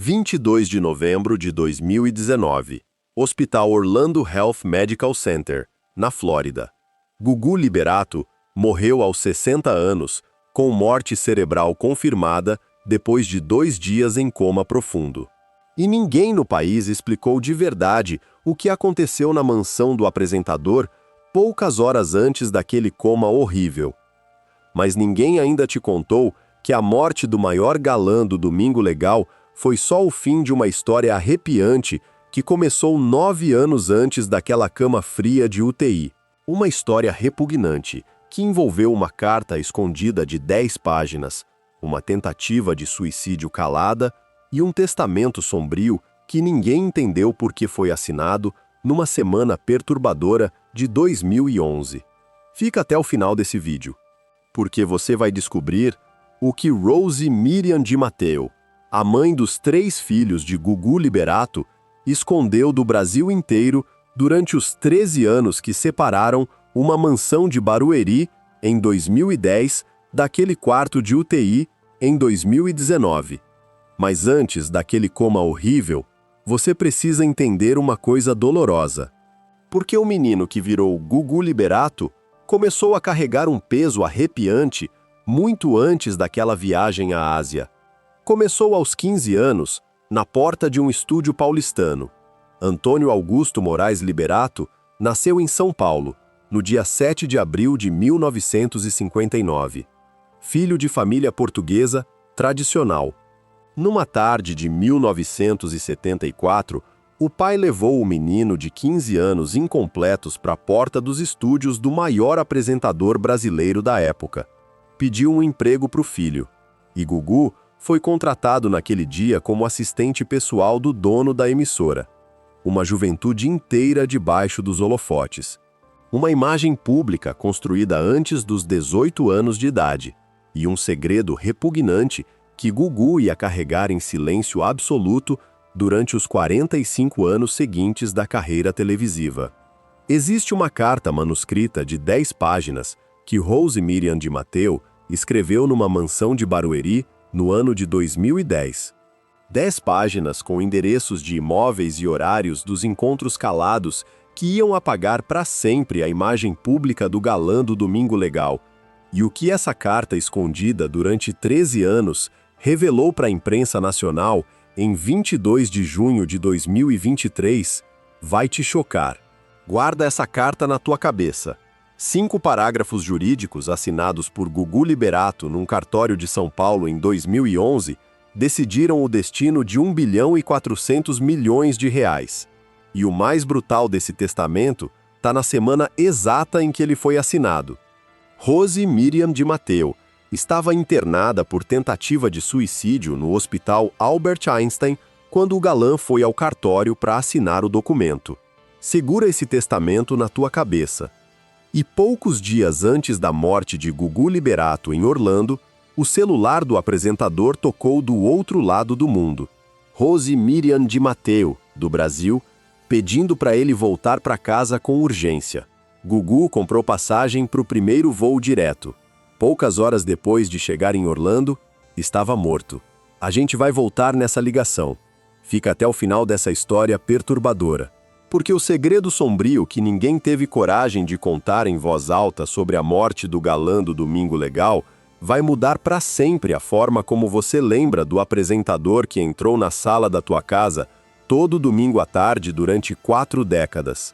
22 de novembro de 2019. Hospital Orlando Health Medical Center, na Flórida. Gugu Liberato morreu aos 60 anos, com morte cerebral confirmada depois de 2 dias em coma profundo. E ninguém no país explicou de verdade o que aconteceu na mansão do apresentador poucas horas antes daquele coma horrível. Mas ninguém ainda te contou que a morte do maior galã do Domingo Legal foi só o fim de uma história arrepiante que começou 9 anos antes daquela cama fria de UTI. Uma história repugnante que envolveu uma carta escondida de 10 páginas, uma tentativa de suicídio calada e um testamento sombrio que ninguém entendeu por que foi assinado numa semana perturbadora de 2011. Fica até o final desse vídeo, porque você vai descobrir o que Rose Miriam Di Matteo, a mãe dos 3 filhos de Gugu Liberato, escondeu do Brasil inteiro durante os 13 anos que separaram uma mansão de Barueri, em 2010, daquele quarto de UTI, em 2019. Mas antes daquele coma horrível, você precisa entender uma coisa dolorosa. Porque o menino que virou Gugu Liberato começou a carregar um peso arrepiante muito antes daquela viagem à Ásia. Começou aos 15 anos, na porta de um estúdio paulistano. Antônio Augusto Moraes Liberato nasceu em São Paulo, no dia 7 de abril de 1959. Filho de família portuguesa tradicional. Numa tarde de 1974, o pai levou o menino de 15 anos incompletos para a porta dos estúdios do maior apresentador brasileiro da época. Pediu um emprego para o filho, e Gugu foi contratado naquele dia como assistente pessoal do dono da emissora. Uma juventude inteira debaixo dos holofotes. Uma imagem pública construída antes dos 18 anos de idade. E um segredo repugnante que Gugu ia carregar em silêncio absoluto durante os 45 anos seguintes da carreira televisiva. Existe uma carta manuscrita de 10 páginas que Rose Miriam Di Matteo escreveu numa mansão de Barueri no ano de 2010. 10 páginas com endereços de imóveis e horários dos encontros calados que iam apagar para sempre a imagem pública do galã do Domingo Legal. E o que essa carta escondida durante 13 anos revelou para a imprensa nacional em 22 de junho de 2023 vai te chocar. Guarda essa carta na tua cabeça. 5 parágrafos jurídicos assinados por Gugu Liberato num cartório de São Paulo em 2011 decidiram o destino de R$ 1,4 bilhão. E o mais brutal desse testamento está na semana exata em que ele foi assinado. Rose Miriam Di Matteo estava internada por tentativa de suicídio no Hospital Albert Einstein quando o galã foi ao cartório para assinar o documento. Segura esse testamento na tua cabeça. E poucos dias antes da morte de Gugu Liberato em Orlando, o celular do apresentador tocou do outro lado do mundo. Rose Miriam Di Matteo, do Brasil, pedindo para ele voltar para casa com urgência. Gugu comprou passagem para o primeiro voo direto. Poucas horas depois de chegar em Orlando, estava morto. A gente vai voltar nessa ligação. Fica até o final dessa história perturbadora. Porque o segredo sombrio que ninguém teve coragem de contar em voz alta sobre a morte do galã do Domingo Legal vai mudar para sempre a forma como você lembra do apresentador que entrou na sala da tua casa todo domingo à tarde durante 4 décadas.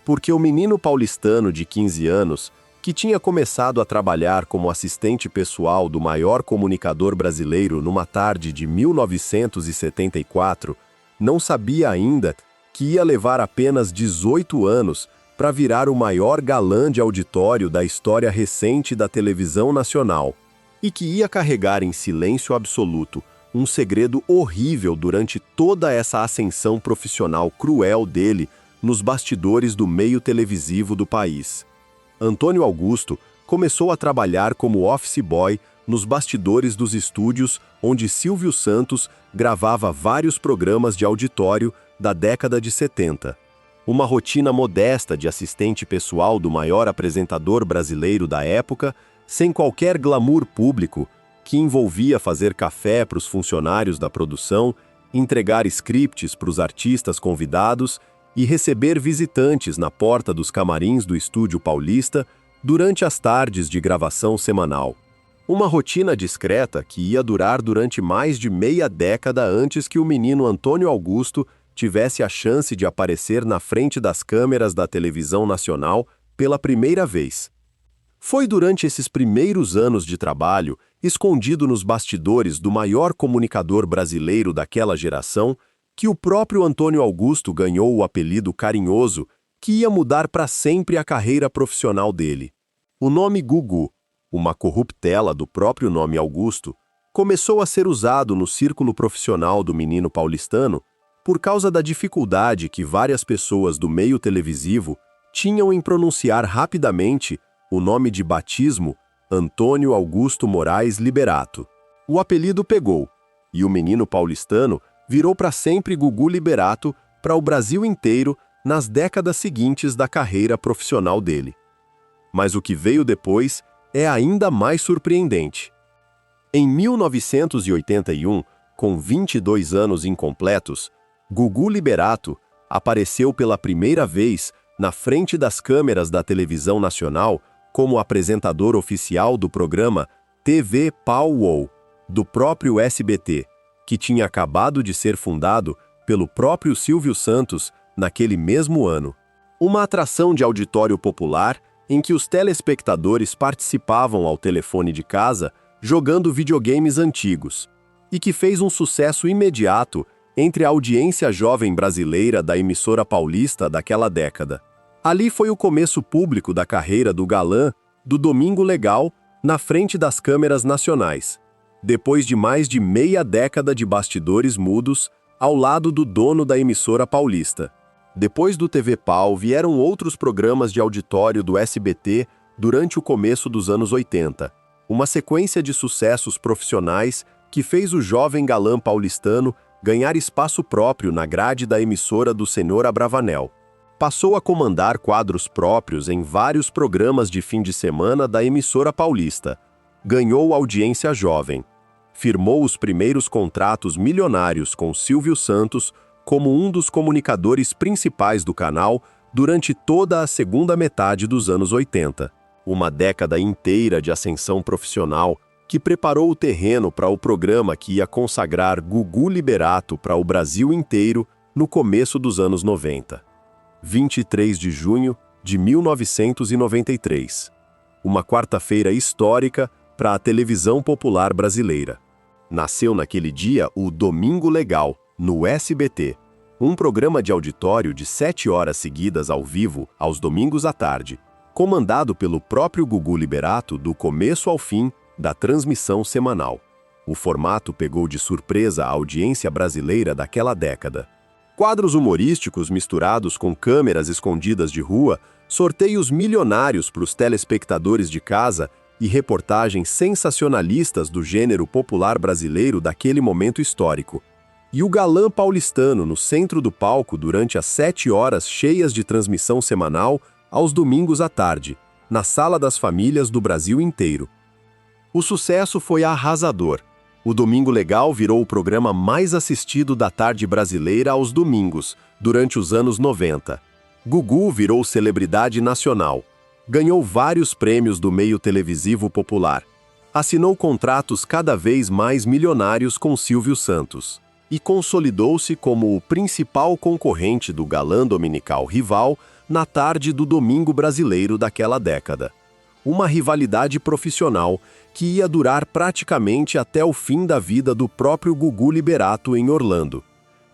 Porque o menino paulistano de 15 anos, que tinha começado a trabalhar como assistente pessoal do maior comunicador brasileiro numa tarde de 1974, não sabia ainda que ia levar apenas 18 anos para virar o maior galã de auditório da história recente da televisão nacional, e que ia carregar em silêncio absoluto um segredo horrível durante toda essa ascensão profissional cruel dele nos bastidores do meio televisivo do país. Antônio Augusto começou a trabalhar como office boy nos bastidores dos estúdios onde Silvio Santos gravava vários programas de auditório da década de 70. Uma rotina modesta de assistente pessoal do maior apresentador brasileiro da época, sem qualquer glamour público, que envolvia fazer café para os funcionários da produção entregar scripts para os artistas convidados e receber visitantes na porta dos camarins do Estúdio Paulista durante as tardes de gravação semanal. Uma rotina discreta que ia durar durante mais de meia década antes que o menino Antônio Augusto tivesse a chance de aparecer na frente das câmeras da televisão nacional pela primeira vez. Foi durante esses primeiros anos de trabalho, escondido nos bastidores do maior comunicador brasileiro daquela geração, que o próprio Antônio Augusto ganhou o apelido carinhoso que ia mudar para sempre a carreira profissional dele. O nome Gugu, uma corruptela do próprio nome Augusto, começou a ser usado no círculo profissional do menino paulistano por causa da dificuldade que várias pessoas do meio televisivo tinham em pronunciar rapidamente o nome de batismo Antônio Augusto Moraes Liberato. O apelido pegou, e o menino paulistano virou para sempre Gugu Liberato para o Brasil inteiro nas décadas seguintes da carreira profissional dele. Mas o que veio depois é ainda mais surpreendente. Em 1981, com 22 anos incompletos, Gugu Liberato apareceu pela primeira vez na frente das câmeras da televisão nacional como apresentador oficial do programa TV Pau Wow, do próprio SBT, que tinha acabado de ser fundado pelo próprio Silvio Santos naquele mesmo ano. Uma atração de auditório popular em que os telespectadores participavam ao telefone de casa jogando videogames antigos, e que fez um sucesso imediato entre a audiência jovem brasileira da emissora paulista daquela década. Ali foi o começo público da carreira do galã do Domingo Legal na frente das câmeras nacionais, depois de mais de meia década de bastidores mudos ao lado do dono da emissora paulista. Depois do TV Pau vieram outros programas de auditório do SBT durante o começo dos anos 80, uma sequência de sucessos profissionais que fez o jovem galã paulistano ganhar espaço próprio na grade da emissora do Senhor Abravanel. Passou a comandar quadros próprios em vários programas de fim de semana da emissora paulista. Ganhou audiência jovem. Firmou os primeiros contratos milionários com Silvio Santos como um dos comunicadores principais do canal durante toda a segunda metade dos anos 80. Uma década inteira de ascensão profissional que preparou o terreno para o programa que ia consagrar Gugu Liberato para o Brasil inteiro no começo dos anos 90. 23 de junho de 1993. Uma quarta-feira histórica para a televisão popular brasileira. Nasceu naquele dia o Domingo Legal, no SBT, um programa de auditório de 7 horas seguidas ao vivo, aos domingos à tarde, comandado pelo próprio Gugu Liberato do começo ao fim da transmissão semanal. O formato pegou de surpresa a audiência brasileira daquela década. Quadros humorísticos misturados com câmeras escondidas de rua, sorteios milionários para os telespectadores de casa e reportagens sensacionalistas do gênero popular brasileiro daquele momento histórico. E o galã paulistano no centro do palco durante as 7 horas cheias de transmissão semanal aos domingos à tarde, na Sala das Famílias do Brasil inteiro. O sucesso foi arrasador. O Domingo Legal virou o programa mais assistido da tarde brasileira aos domingos, durante os anos 90. Gugu virou celebridade nacional. Ganhou vários prêmios do meio televisivo popular. Assinou contratos cada vez mais milionários com Silvio Santos. E consolidou-se como o principal concorrente do galã dominical rival na tarde do Domingo Brasileiro daquela década. Uma rivalidade profissional que ia durar praticamente até o fim da vida do próprio Gugu Liberato em Orlando,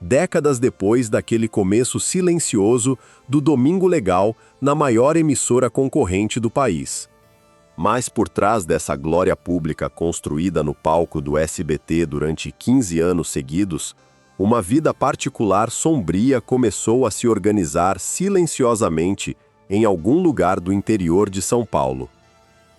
décadas depois daquele começo silencioso do Domingo Legal na maior emissora concorrente do país. Mas por trás dessa glória pública construída no palco do SBT durante 15 anos seguidos, uma vida particular sombria começou a se organizar silenciosamente em algum lugar do interior de São Paulo.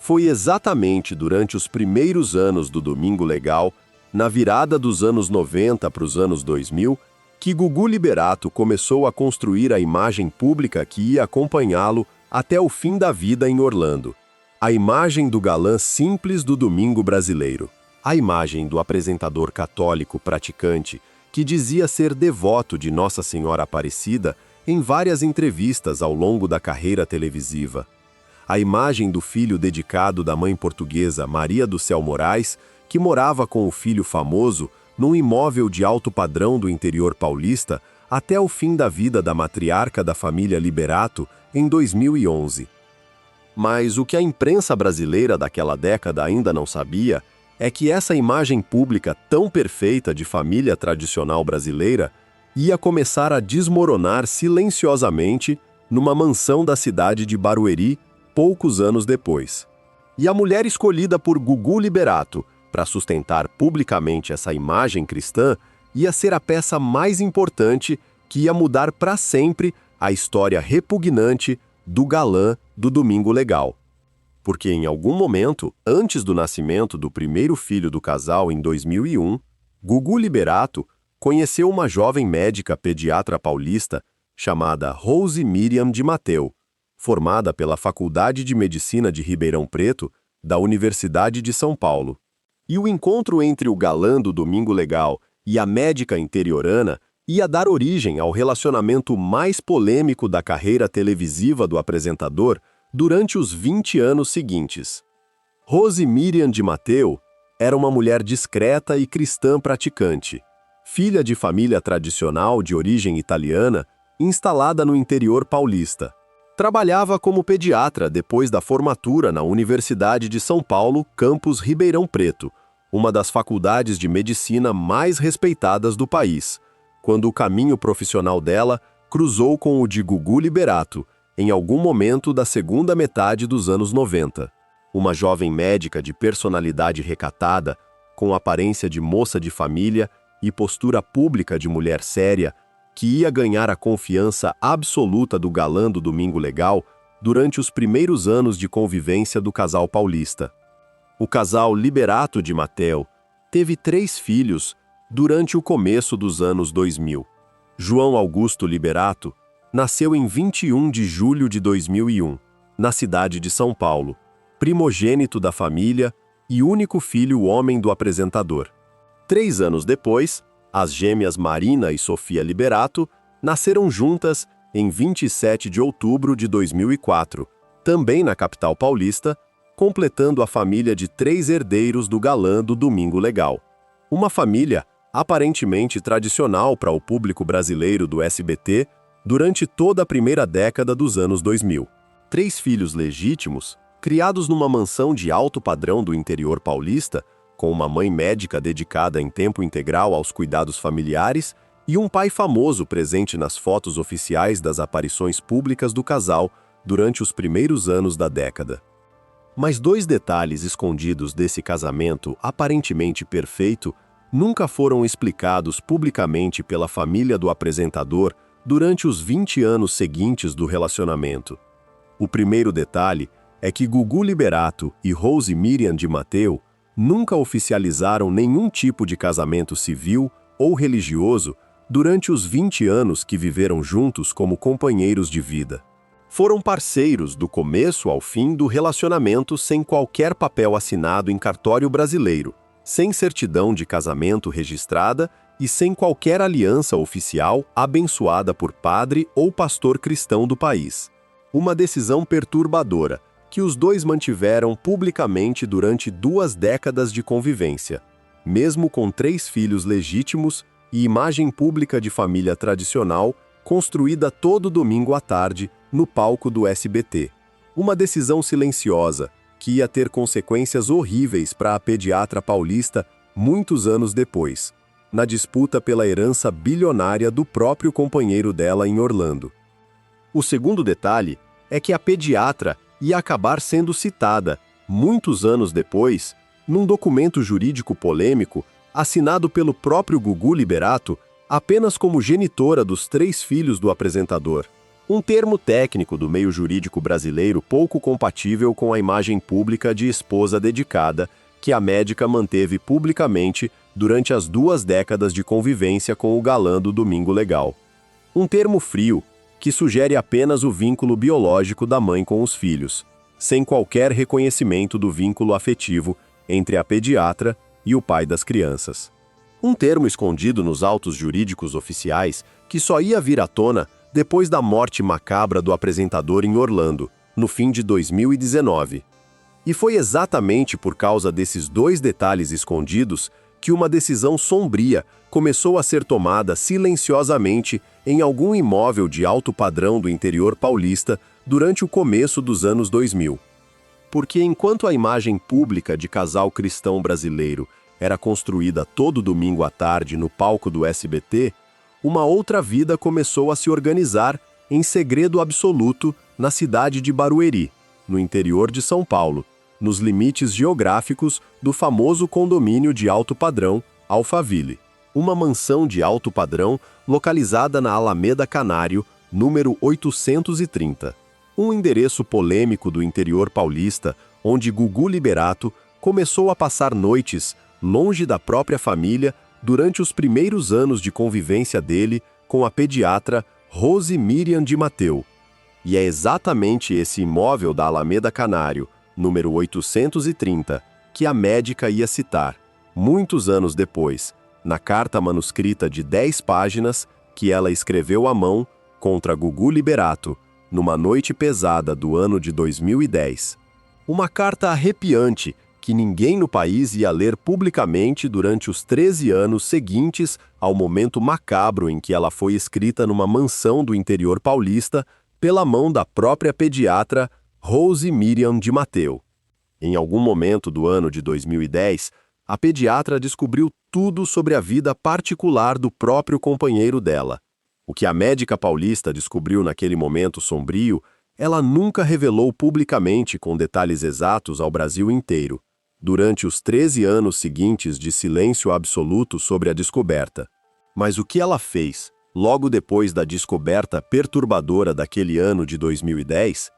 Foi exatamente durante os primeiros anos do Domingo Legal, na virada dos anos 90 para os anos 2000, que Gugu Liberato começou a construir a imagem pública que ia acompanhá-lo até o fim da vida em Orlando. A imagem do galã simples do domingo brasileiro. A imagem do apresentador católico praticante que dizia ser devoto de Nossa Senhora Aparecida em várias entrevistas ao longo da carreira televisiva. A imagem do filho dedicado da mãe portuguesa Maria do Céu Moraes, que morava com o filho famoso num imóvel de alto padrão do interior paulista até o fim da vida da matriarca da família Liberato em 2011. Mas o que a imprensa brasileira daquela década ainda não sabia é que essa imagem pública tão perfeita de família tradicional brasileira ia começar a desmoronar silenciosamente numa mansão da cidade de Barueri poucos anos depois. E a mulher escolhida por Gugu Liberato para sustentar publicamente essa imagem cristã ia ser a peça mais importante que ia mudar para sempre a história repugnante do galã do Domingo Legal. Porque em algum momento, antes do nascimento do primeiro filho do casal em 2001, Gugu Liberato conheceu uma jovem médica pediatra paulista chamada Rose Miriam de Matteu, formada pela Faculdade de Medicina de Ribeirão Preto, da Universidade de São Paulo. E o encontro entre o galã do Domingo Legal e a médica interiorana ia dar origem ao relacionamento mais polêmico da carreira televisiva do apresentador durante os 20 anos seguintes. Rose Miriam de Matteu era uma mulher discreta e cristã praticante, filha de família tradicional de origem italiana, instalada no interior paulista. Trabalhava como pediatra depois da formatura na Universidade de São Paulo, campus Ribeirão Preto, uma das faculdades de medicina mais respeitadas do país, quando o caminho profissional dela cruzou com o de Gugu Liberato, em algum momento da segunda metade dos anos 90. Uma jovem médica de personalidade recatada, com aparência de moça de família e postura pública de mulher séria, que ia ganhar a confiança absoluta do galã do Domingo Legal durante os primeiros anos de convivência do casal paulista. O casal Liberato de Matteu teve 3 filhos durante o começo dos anos 2000. João Augusto Liberato nasceu em 21 de julho de 2001, na cidade de São Paulo, primogênito da família e único filho homem do apresentador. 3 anos depois, as gêmeas Marina e Sofia Liberato nasceram juntas em 27 de outubro de 2004, também na capital paulista, completando a família de 3 herdeiros do galã do Domingo Legal. Uma família aparentemente tradicional para o público brasileiro do SBT durante toda a primeira década dos anos 2000. 3 filhos legítimos, criados numa mansão de alto padrão do interior paulista, com uma mãe médica dedicada em tempo integral aos cuidados familiares e um pai famoso presente nas fotos oficiais das aparições públicas do casal durante os primeiros anos da década. Mas 2 detalhes escondidos desse casamento aparentemente perfeito nunca foram explicados publicamente pela família do apresentador durante os 20 anos seguintes do relacionamento. O primeiro detalhe é que Gugu Liberato e Rose Miriam de Matteu nunca oficializaram nenhum tipo de casamento civil ou religioso durante os 20 anos que viveram juntos como companheiros de vida. Foram parceiros do começo ao fim do relacionamento sem qualquer papel assinado em cartório brasileiro, sem certidão de casamento registrada e sem qualquer aliança oficial abençoada por padre ou pastor cristão do país. Uma decisão perturbadora, que os 2 mantiveram publicamente durante 2 décadas de convivência, mesmo com 3 filhos legítimos e imagem pública de família tradicional construída todo domingo à tarde no palco do SBT. Uma decisão silenciosa que ia ter consequências horríveis para a pediatra paulista muitos anos depois, na disputa pela herança bilionária do próprio companheiro dela em Orlando. O segundo detalhe é que a pediatra ia acabar sendo citada, muitos anos depois, num documento jurídico polêmico assinado pelo próprio Gugu Liberato apenas como genitora dos 3 filhos do apresentador. Um termo técnico do meio jurídico brasileiro pouco compatível com a imagem pública de esposa dedicada que a médica manteve publicamente durante as 2 décadas de convivência com o galã do Domingo Legal. Um termo frio, que sugere apenas o vínculo biológico da mãe com os filhos, sem qualquer reconhecimento do vínculo afetivo entre a pediatra e o pai das crianças. um termo escondido nos autos jurídicos oficiais que só ia vir à tona depois da morte macabra do apresentador em Orlando, no fim de 2019. E foi exatamente por causa desses dois detalhes escondidos que uma decisão sombria começou a ser tomada silenciosamente em algum imóvel de alto padrão do interior paulista durante o começo dos anos 2000. Porque enquanto a imagem pública de casal cristão brasileiro era construída todo domingo à tarde no palco do SBT, uma outra vida começou a se organizar em segredo absoluto na cidade de Barueri, no interior de São Paulo, nos limites geográficos do famoso condomínio de alto padrão Alphaville, uma mansão de alto padrão localizada na Alameda Canário, número 830. Um endereço polêmico do interior paulista, onde Gugu Liberato começou a passar noites longe da própria família durante os primeiros anos de convivência dele com a pediatra Rose Miriam de Matteu. E é exatamente esse imóvel da Alameda Canário, número 830, que a médica ia citar, muitos anos depois, na carta manuscrita de 10 páginas que ela escreveu à mão contra Gugu Liberato, numa noite pesada do ano de 2010. Uma carta arrepiante que ninguém no país ia ler publicamente durante os 13 anos seguintes ao momento macabro em que ela foi escrita numa mansão do interior paulista pela mão da própria pediatra Rose Miriam de Matteu. Em algum momento do ano de 2010, a pediatra descobriu tudo sobre a vida particular do próprio companheiro dela. O que a médica paulista descobriu naquele momento sombrio, ela nunca revelou publicamente com detalhes exatos ao Brasil inteiro, durante os 13 anos seguintes de silêncio absoluto sobre a descoberta. Mas o que ela fez, logo depois da descoberta perturbadora daquele ano de 2010,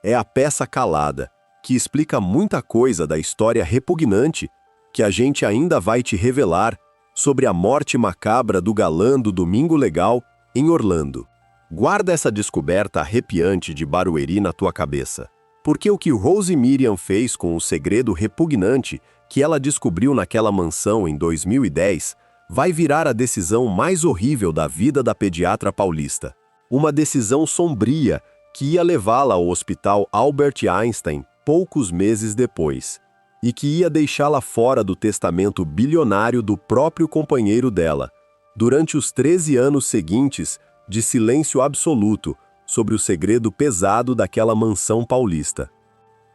é a peça calada, que explica muita coisa da história repugnante que a gente ainda vai te revelar sobre a morte macabra do galã do Domingo Legal em Orlando. Guarda essa descoberta arrepiante de Barueri na tua cabeça, porque o que Rose Miriam fez com o segredo repugnante que ela descobriu naquela mansão em 2010 vai virar a decisão mais horrível da vida da pediatra paulista. Uma decisão sombria que ia levá-la ao Hospital Albert Einstein poucos meses depois, e que ia deixá-la fora do testamento bilionário do próprio companheiro dela, durante os 13 anos seguintes de silêncio absoluto sobre o segredo pesado daquela mansão paulista.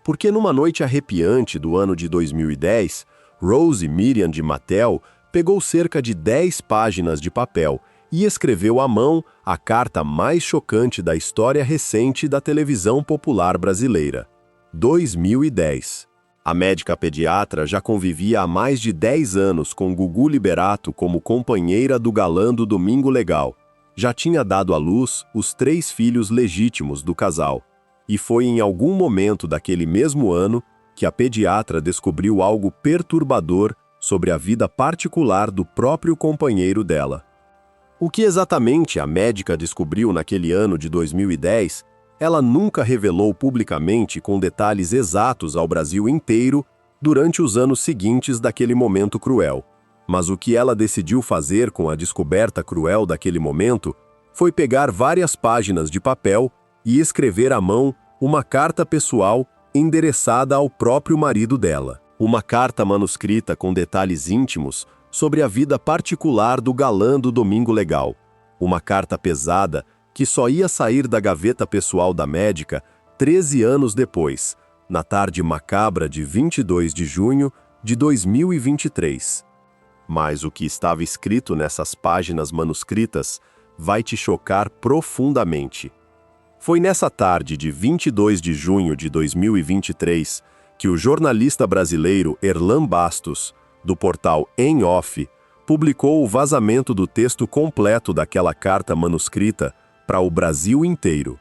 Porque numa noite arrepiante do ano de 2010, Rose Miriam de Matteu pegou cerca de 10 páginas de papel e escreveu à mão a carta mais chocante da história recente da televisão popular brasileira. 2010. A médica pediatra já convivia há mais de 10 anos com Gugu Liberato como companheira do galã do Domingo Legal. Já tinha dado à luz os 3 filhos legítimos do casal. E foi em algum momento daquele mesmo ano que a pediatra descobriu algo perturbador sobre a vida particular do próprio companheiro dela. O que exatamente a médica descobriu naquele ano de 2010, ela nunca revelou publicamente com detalhes exatos ao Brasil inteiro durante os anos seguintes daquele momento cruel. Mas o que ela decidiu fazer com a descoberta cruel daquele momento foi pegar várias páginas de papel e escrever à mão uma carta pessoal endereçada ao próprio marido dela. Uma carta manuscrita com detalhes íntimos sobre a vida particular do galã do Domingo Legal. Uma carta pesada que só ia sair da gaveta pessoal da médica 13 anos depois, na tarde macabra de 22 de junho de 2023. Mas o que estava escrito nessas páginas manuscritas vai te chocar profundamente. Foi nessa tarde de 22 de junho de 2023 que o jornalista brasileiro Erlan Bastos, do portal Em Off, publicou o vazamento do texto completo daquela carta manuscrita para o Brasil inteiro.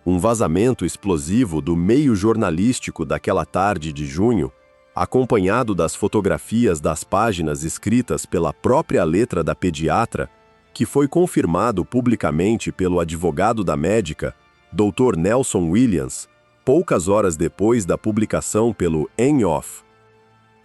Um vazamento explosivo do meio jornalístico daquela tarde de junho, acompanhado das fotografias das páginas escritas pela própria letra da pediatra, que foi confirmado publicamente pelo advogado da médica, Dr. Nelson Williams, poucas horas depois da publicação pelo Em Off.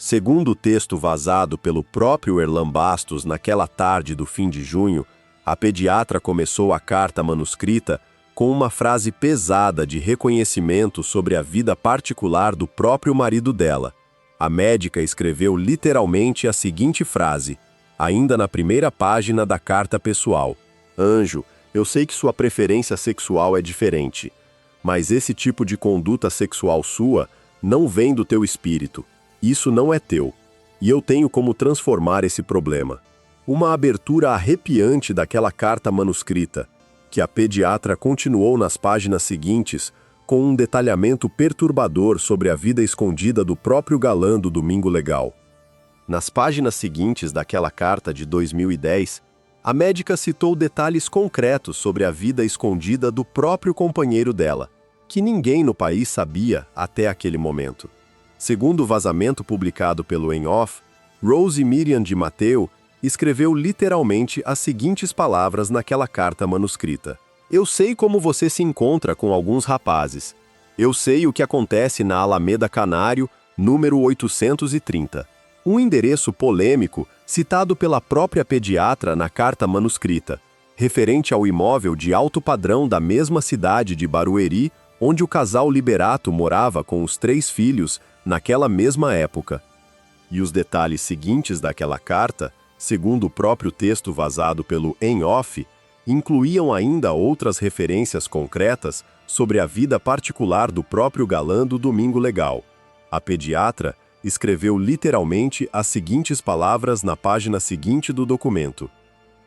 Segundo o texto vazado pelo próprio Erlan Bastos naquela tarde do fim de junho, a pediatra começou a carta manuscrita com uma frase pesada de reconhecimento sobre a vida particular do próprio marido dela. A médica escreveu literalmente a seguinte frase, ainda na primeira página da carta pessoal: Anjo, eu sei que sua preferência sexual é diferente, mas esse tipo de conduta sexual sua não vem do teu espírito. Isso não é teu. E eu tenho como transformar esse problema. Uma abertura arrepiante daquela carta manuscrita, que a pediatra continuou nas páginas seguintes, com um detalhamento perturbador sobre a vida escondida do próprio galã do Domingo Legal. Nas páginas seguintes daquela carta de 2010, a médica citou detalhes concretos sobre a vida escondida do próprio companheiro dela, que ninguém no país sabia até aquele momento. Segundo o vazamento publicado pelo Em Off, Rose Miriam de Matteo escreveu literalmente as seguintes palavras naquela carta manuscrita: Eu sei como você se encontra com alguns rapazes. Eu sei o que acontece na Alameda Canário, número 830. Um endereço polêmico citado pela própria pediatra na carta manuscrita, referente ao imóvel de alto padrão da mesma cidade de Barueri, onde o casal Liberato morava com os 3 filhos naquela mesma época. E os detalhes seguintes daquela carta, segundo o próprio texto vazado pelo Em Off, incluíam ainda outras referências concretas sobre a vida particular do próprio galã do Domingo Legal. A pediatra escreveu literalmente as seguintes palavras na página seguinte do documento: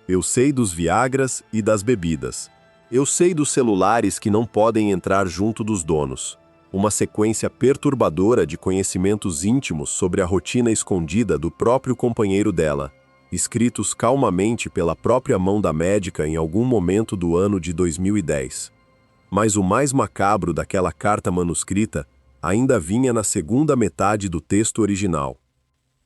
Eu sei dos Viagras e das bebidas. Eu sei dos celulares que não podem entrar junto dos donos. Uma sequência perturbadora de conhecimentos íntimos sobre a rotina escondida do próprio companheiro dela, escritos calmamente pela própria mão da médica em algum momento do ano de 2010. Mas o mais macabro daquela carta manuscrita ainda vinha na segunda metade do texto original.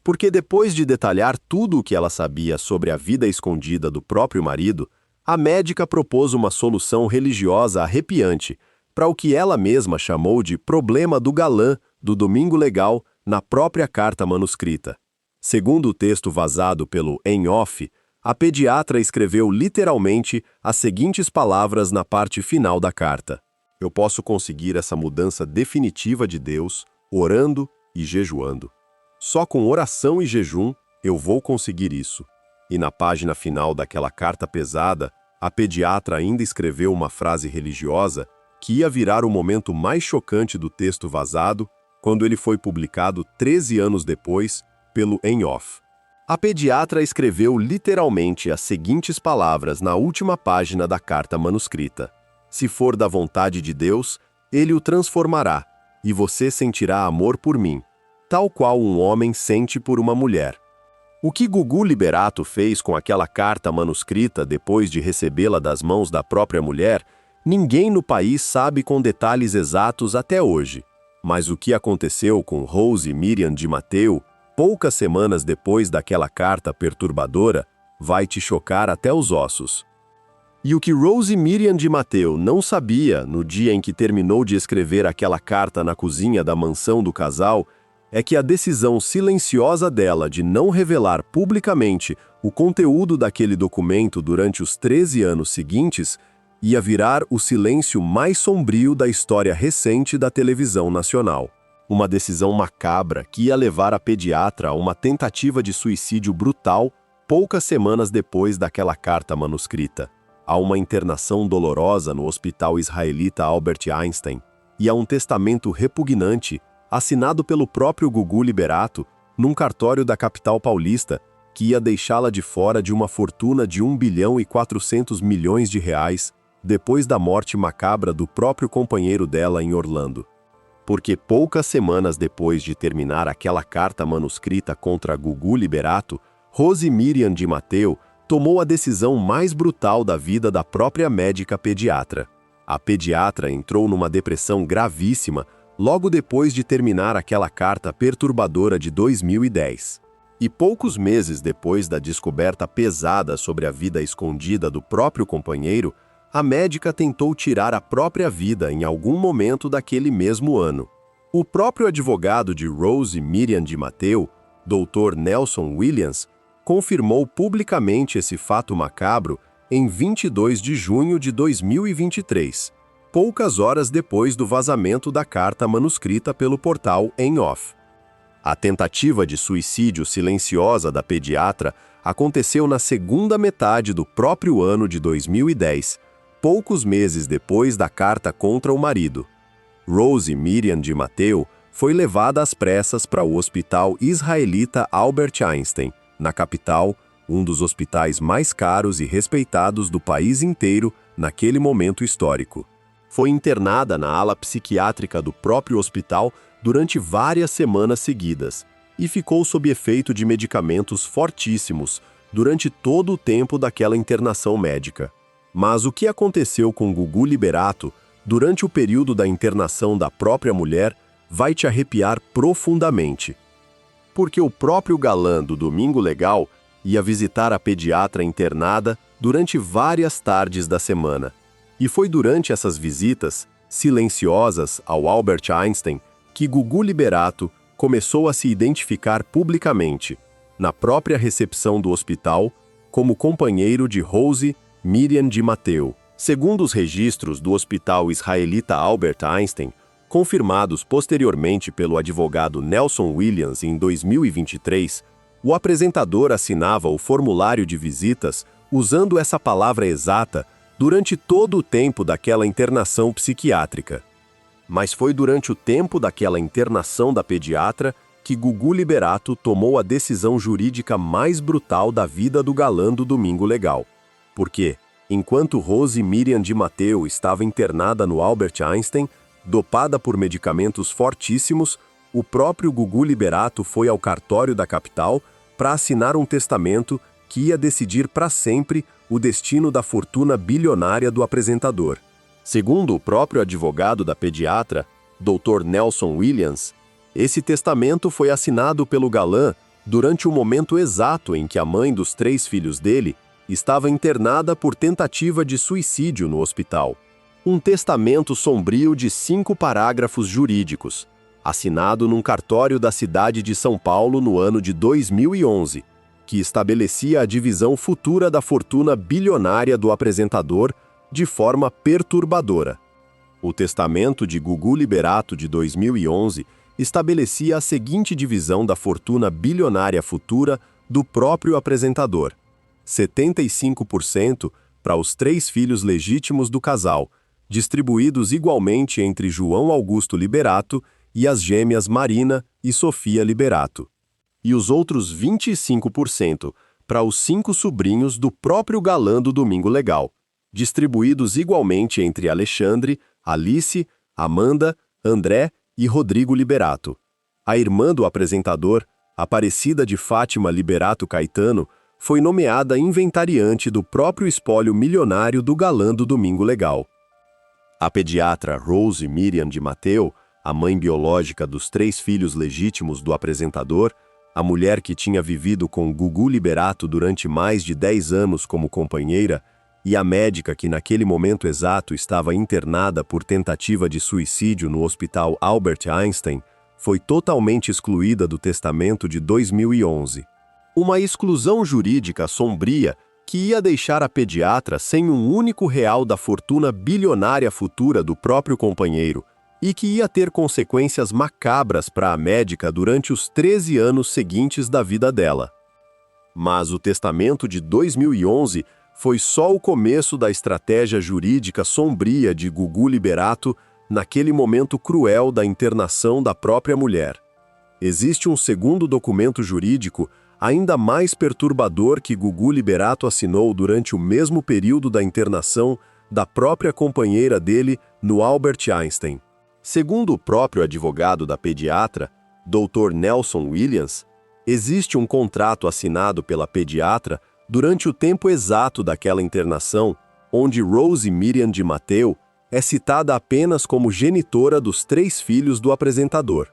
Porque depois de detalhar tudo o que ela sabia sobre a vida escondida do próprio marido, a médica propôs uma solução religiosa arrepiante para o que ela mesma chamou de problema do galã do Domingo Legal na própria carta manuscrita. Segundo o texto vazado pelo Em Off, a pediatra escreveu literalmente as seguintes palavras na parte final da carta: Eu posso conseguir essa mudança definitiva de Deus orando e jejuando. Só com oração e jejum eu vou conseguir isso. E na página final daquela carta pesada, a pediatra ainda escreveu uma frase religiosa que ia virar o momento mais chocante do texto vazado, quando ele foi publicado 13 anos depois pelo Em Off. A pediatra escreveu literalmente as seguintes palavras na última página da carta manuscrita: Se for da vontade de Deus, Ele o transformará, e você sentirá amor por mim, tal qual um homem sente por uma mulher. O que Gugu Liberato fez com aquela carta manuscrita depois de recebê-la das mãos da própria mulher, ninguém no país sabe com detalhes exatos até hoje. Mas o que aconteceu com Rose Miriam de Matteo, poucas semanas depois daquela carta perturbadora, vai te chocar até os ossos. E o que Rose Miriam de Matteo não sabia no dia em que terminou de escrever aquela carta na cozinha da mansão do casal é que a decisão silenciosa dela de não revelar publicamente o conteúdo daquele documento durante os 13 anos seguintes ia virar o silêncio mais sombrio da história recente da televisão nacional. Uma decisão macabra que ia levar a pediatra a uma tentativa de suicídio brutal poucas semanas depois daquela carta manuscrita, a uma internação dolorosa no hospital israelita Albert Einstein e a um testamento repugnante assinado pelo próprio Gugu Liberato num cartório da capital paulista que ia deixá-la de fora de uma fortuna de 1 bilhão e 400 milhões de reais depois da morte macabra do próprio companheiro dela em Orlando. Porque poucas semanas depois de terminar aquela carta manuscrita contra Gugu Liberato, Rose Miriam de Matteo tomou a decisão mais brutal da vida da própria médica pediatra. A pediatra entrou numa depressão gravíssima logo depois de terminar aquela carta perturbadora de 2010. E poucos meses depois da descoberta pesada sobre a vida escondida do próprio companheiro, a médica tentou tirar a própria vida em algum momento daquele mesmo ano. O próprio advogado de Rose Miriam de Matteo, Dr. Nelson Williams, confirmou publicamente esse fato macabro em 22 de junho de 2023, poucas horas depois do vazamento da carta manuscrita pelo portal EnOff. A tentativa de suicídio silenciosa da pediatra aconteceu na segunda metade do próprio ano de 2010, poucos meses depois da carta contra o marido. Rose Miriam de Matteo foi levada às pressas para o hospital israelita Albert Einstein, na capital, um dos hospitais mais caros e respeitados do país inteiro naquele momento histórico. Foi internada na ala psiquiátrica do próprio hospital durante várias semanas seguidas e ficou sob efeito de medicamentos fortíssimos durante todo o tempo daquela internação médica. Mas o que aconteceu com Gugu Liberato durante o período da internação da própria mulher vai te arrepiar profundamente. Porque o próprio galã do Domingo Legal ia visitar a pediatra internada durante várias tardes da semana. E foi durante essas visitas, silenciosas ao Albert Einstein, que Gugu Liberato começou a se identificar publicamente, na própria recepção do hospital, como companheiro de Rose Miriam de Matteo. Segundo os registros do hospital israelita Albert Einstein, confirmados posteriormente pelo advogado Nelson Williams em 2023, o apresentador assinava o formulário de visitas usando essa palavra exata durante todo o tempo daquela internação psiquiátrica. Mas foi durante o tempo daquela internação da pediatra que Gugu Liberato tomou a decisão jurídica mais brutal da vida do galã do Domingo Legal. Porque, enquanto Rose Miriam de Matteo estava internada no Albert Einstein, dopada por medicamentos fortíssimos, o próprio Gugu Liberato foi ao cartório da capital para assinar um testamento que ia decidir para sempre o destino da fortuna bilionária do apresentador. Segundo o próprio advogado da pediatra, Dr. Nelson Williams, esse testamento foi assinado pelo galã durante o momento exato em que a mãe dos 3 filhos dele estava internada por tentativa de suicídio no hospital. Um testamento sombrio de 5 parágrafos jurídicos, assinado num cartório da cidade de São Paulo no ano de 2011, que estabelecia a divisão futura da fortuna bilionária do apresentador de forma perturbadora. O testamento de Gugu Liberato de 2011 estabelecia a seguinte divisão da fortuna bilionária futura do próprio apresentador: 75% para os 3 filhos legítimos do casal, distribuídos igualmente entre João Augusto Liberato e as gêmeas Marina e Sofia Liberato, e os outros 25% para os 5 sobrinhos do próprio galã do Domingo Legal, distribuídos igualmente entre Alexandre, Alice, Amanda, André e Rodrigo Liberato. A irmã do apresentador, Aparecida de Fátima Liberato Caetano, foi nomeada inventariante do próprio espólio milionário do galã do Domingo Legal. A pediatra Rose Miriam de Matteo, a mãe biológica dos 3 filhos legítimos do apresentador, a mulher que tinha vivido com Gugu Liberato durante mais de 10 anos como companheira, e a médica que naquele momento exato estava internada por tentativa de suicídio no hospital Albert Einstein, foi totalmente excluída do testamento de 2011. Uma exclusão jurídica sombria que ia deixar a pediatra sem um único real da fortuna bilionária futura do próprio companheiro e que ia ter consequências macabras para a médica durante os 13 anos seguintes da vida dela. Mas o testamento de 2011 foi só o começo da estratégia jurídica sombria de Gugu Liberato naquele momento cruel da internação da própria mulher. Existe um segundo documento jurídico ainda mais perturbador que Gugu Liberato assinou durante o mesmo período da internação da própria companheira dele no Albert Einstein. Segundo o próprio advogado da pediatra, Dr. Nelson Williams, existe um contrato assinado pela pediatra durante o tempo exato daquela internação, onde Rose Miriam de Matteo é citada apenas como genitora dos 3 filhos do apresentador.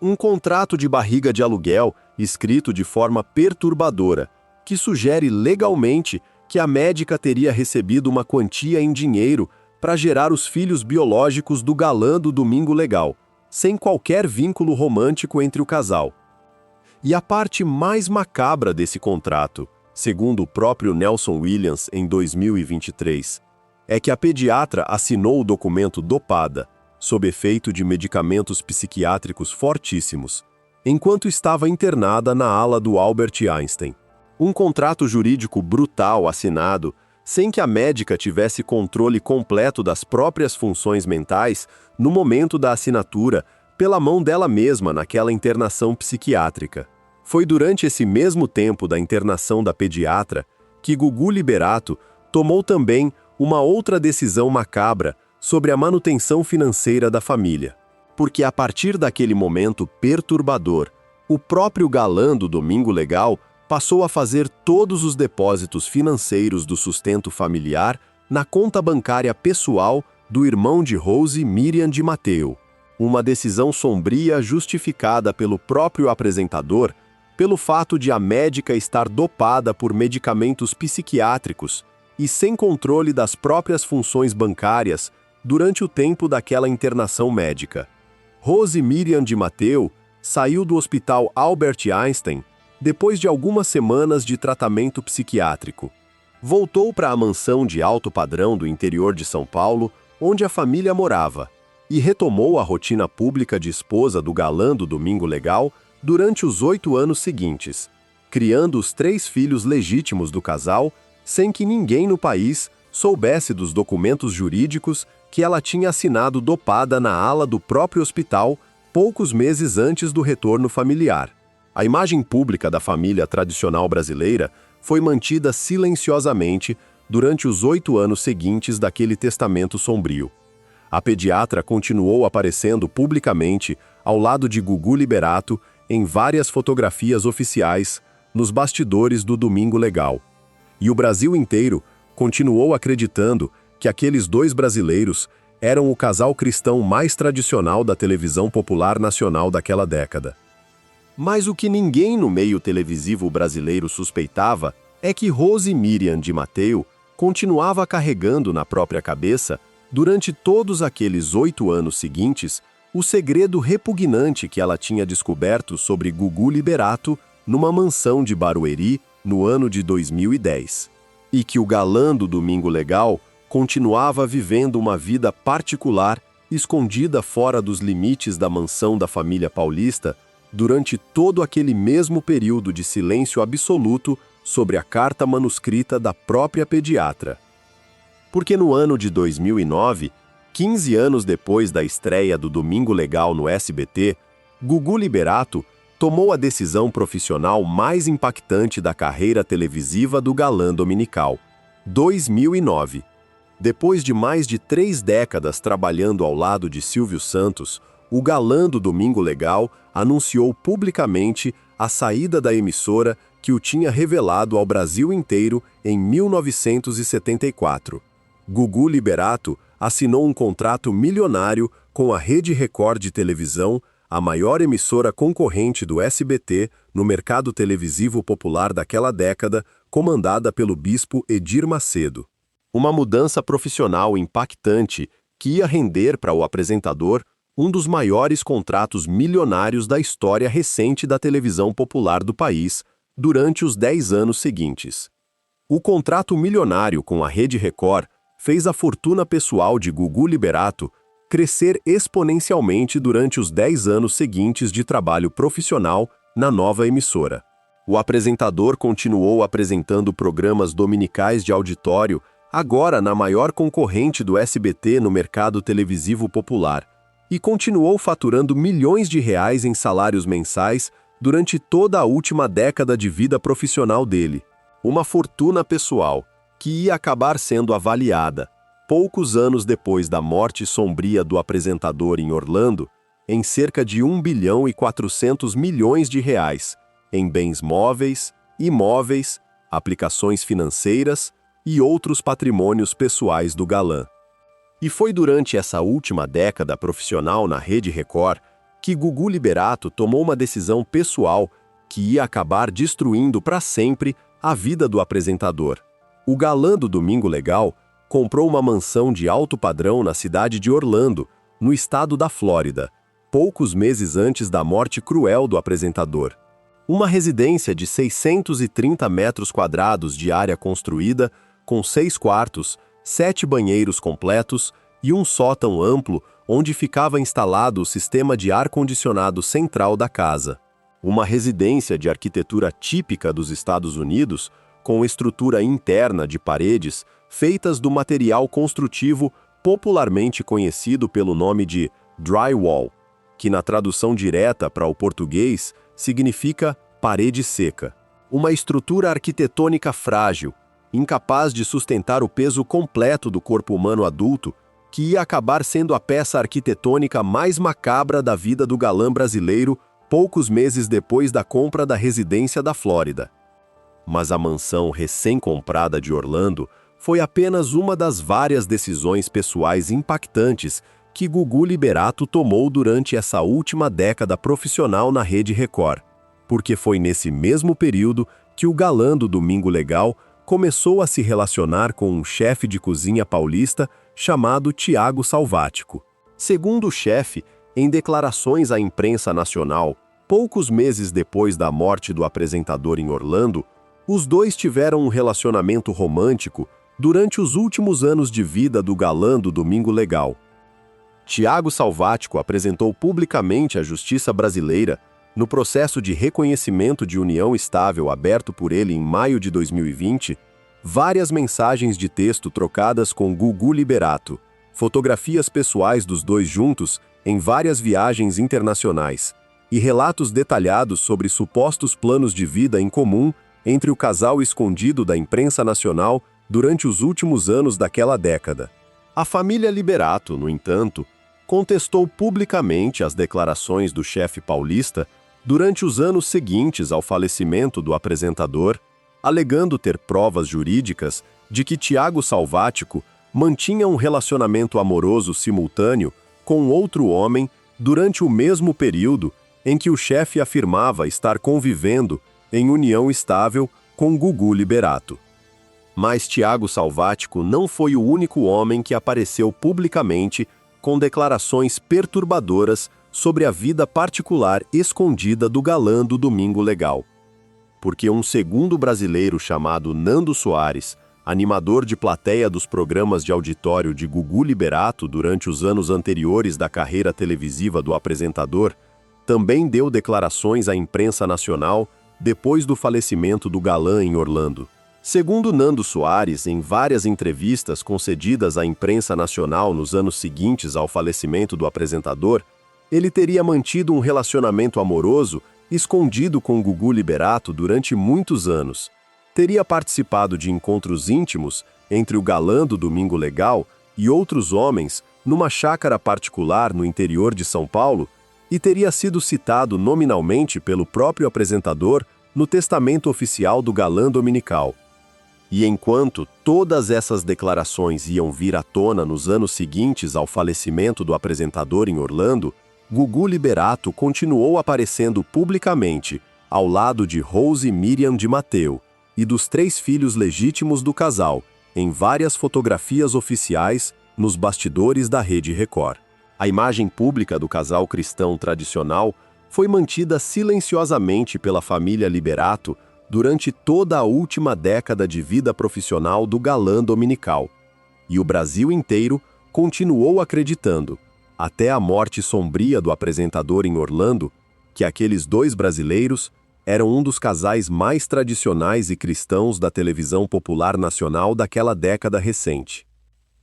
Um contrato de barriga de aluguel escrito de forma perturbadora, que sugere legalmente que a médica teria recebido uma quantia em dinheiro para gerar os filhos biológicos do galã do Domingo Legal, sem qualquer vínculo romântico entre o casal. E a parte mais macabra desse contrato, segundo o próprio Nelson Williams em 2023, é que a pediatra assinou o documento dopada, sob efeito de medicamentos psiquiátricos fortíssimos, enquanto estava internada na ala do Albert Einstein. Um contrato jurídico brutal assinado, sem que a médica tivesse controle completo das próprias funções mentais no momento da assinatura, pela mão dela mesma naquela internação psiquiátrica. Foi durante esse mesmo tempo da internação da pediatra que Gugu Liberato tomou também uma outra decisão macabra sobre a manutenção financeira da família. Porque a partir daquele momento perturbador, o próprio galã do Domingo Legal passou a fazer todos os depósitos financeiros do sustento familiar na conta bancária pessoal do irmão de Rose, Miriam de Matteo. Uma decisão sombria justificada pelo próprio apresentador pelo fato de a médica estar dopada por medicamentos psiquiátricos e sem controle das próprias funções bancárias durante o tempo daquela internação médica. Rose Miriam de Matteo saiu do hospital Albert Einstein depois de algumas semanas de tratamento psiquiátrico. Voltou para a mansão de alto padrão do interior de São Paulo, onde a família morava, e retomou a rotina pública de esposa do galã do Domingo Legal durante os 8 anos seguintes, criando os 3 filhos legítimos do casal, sem que ninguém no país soubesse dos documentos jurídicos que ela tinha assinado dopada na ala do próprio hospital poucos meses antes do retorno familiar. A imagem pública da família tradicional brasileira foi mantida silenciosamente durante os 8 anos seguintes daquele testamento sombrio. A pediatra continuou aparecendo publicamente ao lado de Gugu Liberato em várias fotografias oficiais nos bastidores do Domingo Legal. E o Brasil inteiro continuou acreditando que aqueles 2 brasileiros eram o casal cristão mais tradicional da televisão popular nacional daquela década. Mas o que ninguém no meio televisivo brasileiro suspeitava é que Rose Miriam de Matteo continuava carregando na própria cabeça, durante todos aqueles 8 anos seguintes, o segredo repugnante que ela tinha descoberto sobre Gugu Liberato numa mansão de Barueri no ano de 2010. E que o galã do Domingo Legal continuava vivendo uma vida particular, escondida fora dos limites da mansão da família paulista, durante todo aquele mesmo período de silêncio absoluto sobre a carta manuscrita da própria pediatra. Porque no ano de 2009, 15 anos depois da estreia do Domingo Legal no SBT, Gugu Liberato tomou a decisão profissional mais impactante da carreira televisiva do galã dominical. 2009. Depois de mais de 3 décadas trabalhando ao lado de Silvio Santos, o galã do Domingo Legal anunciou publicamente a saída da emissora que o tinha revelado ao Brasil inteiro em 1974. Gugu Liberato assinou um contrato milionário com a Rede Record de televisão, a maior emissora concorrente do SBT no mercado televisivo popular daquela década, comandada pelo bispo Edir Macedo. Uma mudança profissional impactante que ia render para o apresentador um dos maiores contratos milionários da história recente da televisão popular do país durante os 10 anos seguintes. O contrato milionário com a Rede Record fez a fortuna pessoal de Gugu Liberato crescer exponencialmente durante os 10 anos seguintes de trabalho profissional na nova emissora. O apresentador continuou apresentando programas dominicais de auditório, agora na maior concorrente do SBT no mercado televisivo popular, e continuou faturando milhões de reais em salários mensais durante toda a última década de vida profissional dele. Uma fortuna pessoal que ia acabar sendo avaliada, poucos anos depois da morte sombria do apresentador em Orlando, em cerca de 1 bilhão e 400 milhões de reais, em bens móveis, imóveis, aplicações financeiras e outros patrimônios pessoais do galã. E foi durante essa última década profissional na Rede Record que Gugu Liberato tomou uma decisão pessoal que ia acabar destruindo para sempre a vida do apresentador. O galã do Domingo Legal comprou uma mansão de alto padrão na cidade de Orlando, no estado da Flórida, poucos meses antes da morte cruel do apresentador. Uma residência de 630 metros quadrados de área construída, com 6 quartos, 7 banheiros completos e um sótão amplo onde ficava instalado o sistema de ar-condicionado central da casa. Uma residência de arquitetura típica dos Estados Unidos, com estrutura interna de paredes feitas do material construtivo popularmente conhecido pelo nome de drywall, que na tradução direta para o português significa parede seca. Uma estrutura arquitetônica frágil, incapaz de sustentar o peso completo do corpo humano adulto, que ia acabar sendo a peça arquitetônica mais macabra da vida do galã brasileiro poucos meses depois da compra da residência da Flórida. Mas a mansão recém-comprada de Orlando foi apenas uma das várias decisões pessoais impactantes que Gugu Liberato tomou durante essa última década profissional na Rede Record, porque foi nesse mesmo período que o galã do Domingo Legal começou a se relacionar com um chefe de cozinha paulista chamado Tiago Salvático. Segundo o chefe, em declarações à imprensa nacional, poucos meses depois da morte do apresentador em Orlando, os dois tiveram um relacionamento romântico durante os últimos anos de vida do galã do Domingo Legal. Tiago Salvático apresentou publicamente à Justiça Brasileira, no processo de reconhecimento de união estável aberto por ele em maio de 2020, várias mensagens de texto trocadas com Gugu Liberato, fotografias pessoais dos dois juntos em várias viagens internacionais e relatos detalhados sobre supostos planos de vida em comum entre o casal escondido da imprensa nacional durante os últimos anos daquela década. A família Liberato, no entanto, contestou publicamente as declarações do chefe paulista durante os anos seguintes ao falecimento do apresentador, alegando ter provas jurídicas de que Tiago Salvático mantinha um relacionamento amoroso simultâneo com outro homem durante o mesmo período em que o chefe afirmava estar convivendo em união estável com Gugu Liberato. Mas Tiago Salvático não foi o único homem que apareceu publicamente com declarações perturbadoras sobre a vida particular escondida do galã do Domingo Legal. Porque um segundo brasileiro chamado Nando Soares, animador de plateia dos programas de auditório de Gugu Liberato durante os anos anteriores da carreira televisiva do apresentador, também deu declarações à imprensa nacional depois do falecimento do galã em Orlando. Segundo Nando Soares, em várias entrevistas concedidas à imprensa nacional nos anos seguintes ao falecimento do apresentador, ele teria mantido um relacionamento amoroso escondido com Gugu Liberato durante muitos anos. Teria participado de encontros íntimos entre o galã do Domingo Legal e outros homens numa chácara particular no interior de São Paulo e teria sido citado nominalmente pelo próprio apresentador no testamento oficial do galã dominical. E enquanto todas essas declarações iam vir à tona nos anos seguintes ao falecimento do apresentador em Orlando, Gugu Liberato continuou aparecendo publicamente ao lado de Rose Miriam de Matteo e dos 3 filhos legítimos do casal, em várias fotografias oficiais nos bastidores da Rede Record. A imagem pública do casal cristão tradicional foi mantida silenciosamente pela família Liberato durante toda a última década de vida profissional do galã dominical. E o Brasil inteiro continuou acreditando, até a morte sombria do apresentador em Orlando, que aqueles 2 brasileiros eram um dos casais mais tradicionais e cristãos da televisão popular nacional daquela década recente.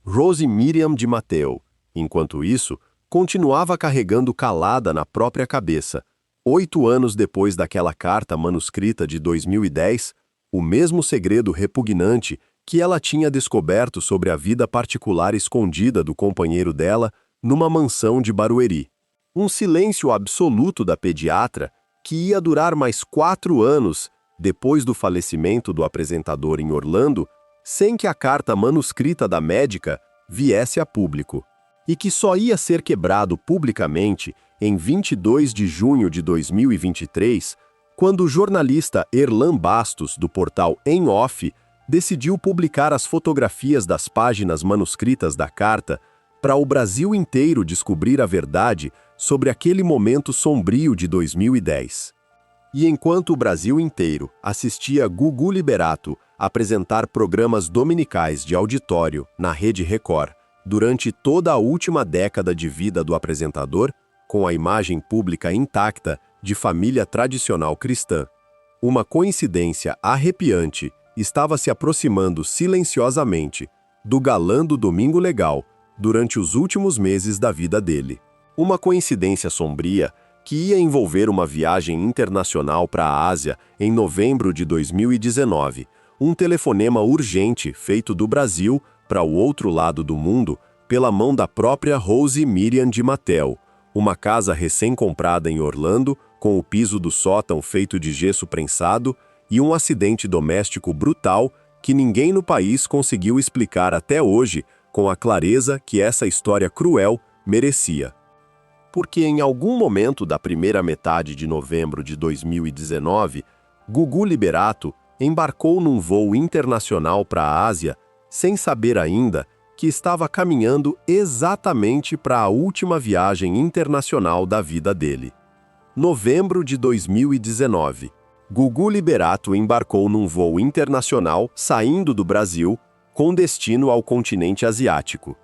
Rose Miriam de Matteo, enquanto isso, continuava carregando calada na própria cabeça, 8 anos depois daquela carta manuscrita de 2010, o mesmo segredo repugnante que ela tinha descoberto sobre a vida particular escondida do companheiro dela numa mansão de Barueri. Um silêncio absoluto da pediatra que ia durar mais 4 anos depois do falecimento do apresentador em Orlando, sem que a carta manuscrita da médica viesse a público, e que só ia ser quebrado publicamente em 22 de junho de 2023, quando o jornalista Erlan Bastos, do portal Em Off, decidiu publicar as fotografias das páginas manuscritas da carta para o Brasil inteiro descobrir a verdade sobre aquele momento sombrio de 2010. E enquanto o Brasil inteiro assistia Gugu Liberato apresentar programas dominicais de auditório na Rede Record durante toda a última década de vida do apresentador, com a imagem pública intacta de família tradicional cristã, uma coincidência arrepiante estava se aproximando silenciosamente do galã do Domingo Legal durante os últimos meses da vida dele. Uma coincidência sombria que ia envolver uma viagem internacional para a Ásia em novembro de 2019, um telefonema urgente feito do Brasil para o outro lado do mundo pela mão da própria Rose Miriam de Mattel, uma casa recém-comprada em Orlando, com o piso do sótão feito de gesso prensado e um acidente doméstico brutal que ninguém no país conseguiu explicar até hoje com a clareza que essa história cruel merecia. Porque em algum momento da primeira metade de novembro de 2019, Gugu Liberato embarcou num voo internacional para a Ásia sem saber ainda que estava caminhando exatamente para a última viagem internacional da vida dele. Novembro de 2019. Gugu Liberato embarcou num voo internacional saindo do Brasil com destino ao continente asiático.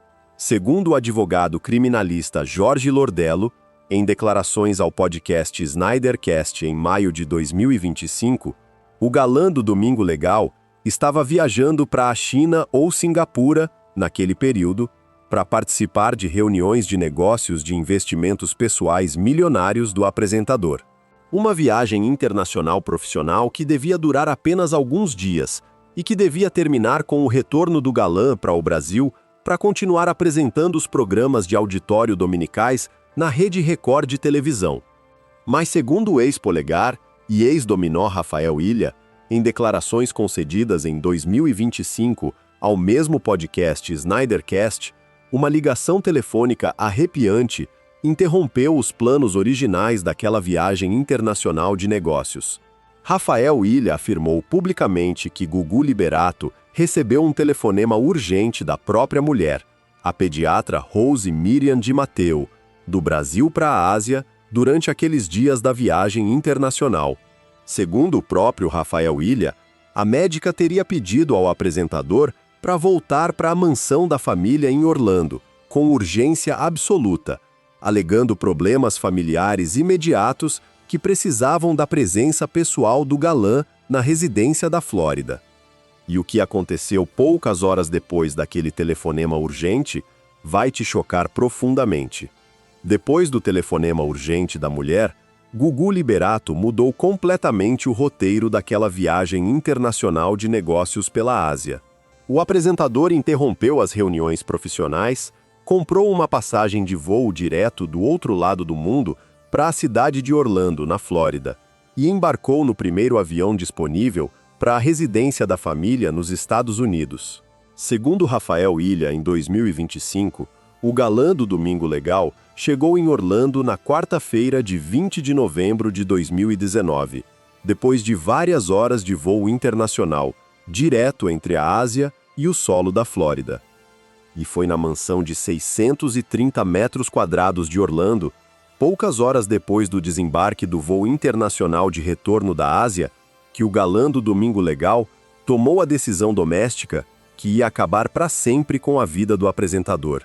Segundo o advogado criminalista Jorge Lordello, em declarações ao podcast Snydercast em maio de 2025, o galã do Domingo Legal estava viajando para a China ou Singapura, naquele período, para participar de reuniões de negócios de investimentos pessoais milionários do apresentador. Uma viagem internacional profissional que devia durar apenas alguns dias e que devia terminar com o retorno do galã para o Brasil para continuar apresentando os programas de auditório dominicais na Rede Record de televisão. Mas segundo o ex-Polegar e ex-dominó Rafael Ilha, em declarações concedidas em 2025 ao mesmo podcast Snydercast, uma ligação telefônica arrepiante interrompeu os planos originais daquela viagem internacional de negócios. Rafael Ilha afirmou publicamente que Gugu Liberato recebeu um telefonema urgente da própria mulher, a pediatra Rose Miriam de Mattel, do Brasil para a Ásia, durante aqueles dias da viagem internacional. Segundo o próprio Rafael Ilha, a médica teria pedido ao apresentador para voltar para a mansão da família em Orlando, com urgência absoluta, alegando problemas familiares imediatos que precisavam da presença pessoal do galã na residência da Flórida. E o que aconteceu poucas horas depois daquele telefonema urgente vai te chocar profundamente. Depois do telefonema urgente da mulher, Gugu Liberato mudou completamente o roteiro daquela viagem internacional de negócios pela Ásia. O apresentador interrompeu as reuniões profissionais, comprou uma passagem de voo direto do outro lado do mundo para a cidade de Orlando, na Flórida, e embarcou no primeiro avião disponível para a residência da família nos Estados Unidos. Segundo Rafael Ilha, em 2025, o galã do Domingo Legal chegou em Orlando na quarta-feira de 20 de novembro de 2019, depois de várias horas de voo internacional, direto entre a Ásia e o solo da Flórida. E foi na mansão de 630 metros quadrados de Orlando, poucas horas depois do desembarque do voo internacional de retorno da Ásia, que o galã do Domingo Legal tomou a decisão doméstica que ia acabar para sempre com a vida do apresentador.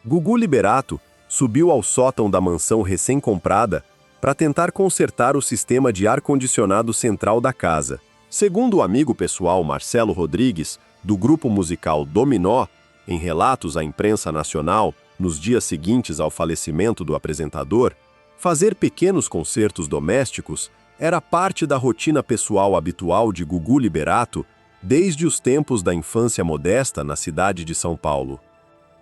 Gugu Liberato subiu ao sótão da mansão recém-comprada para tentar consertar o sistema de ar-condicionado central da casa. Segundo o amigo pessoal Marcelo Rodrigues, do grupo musical Dominó, em relatos à imprensa nacional, nos dias seguintes ao falecimento do apresentador, fazer pequenos concertos domésticos era parte da rotina pessoal habitual de Gugu Liberato desde os tempos da infância modesta na cidade de São Paulo.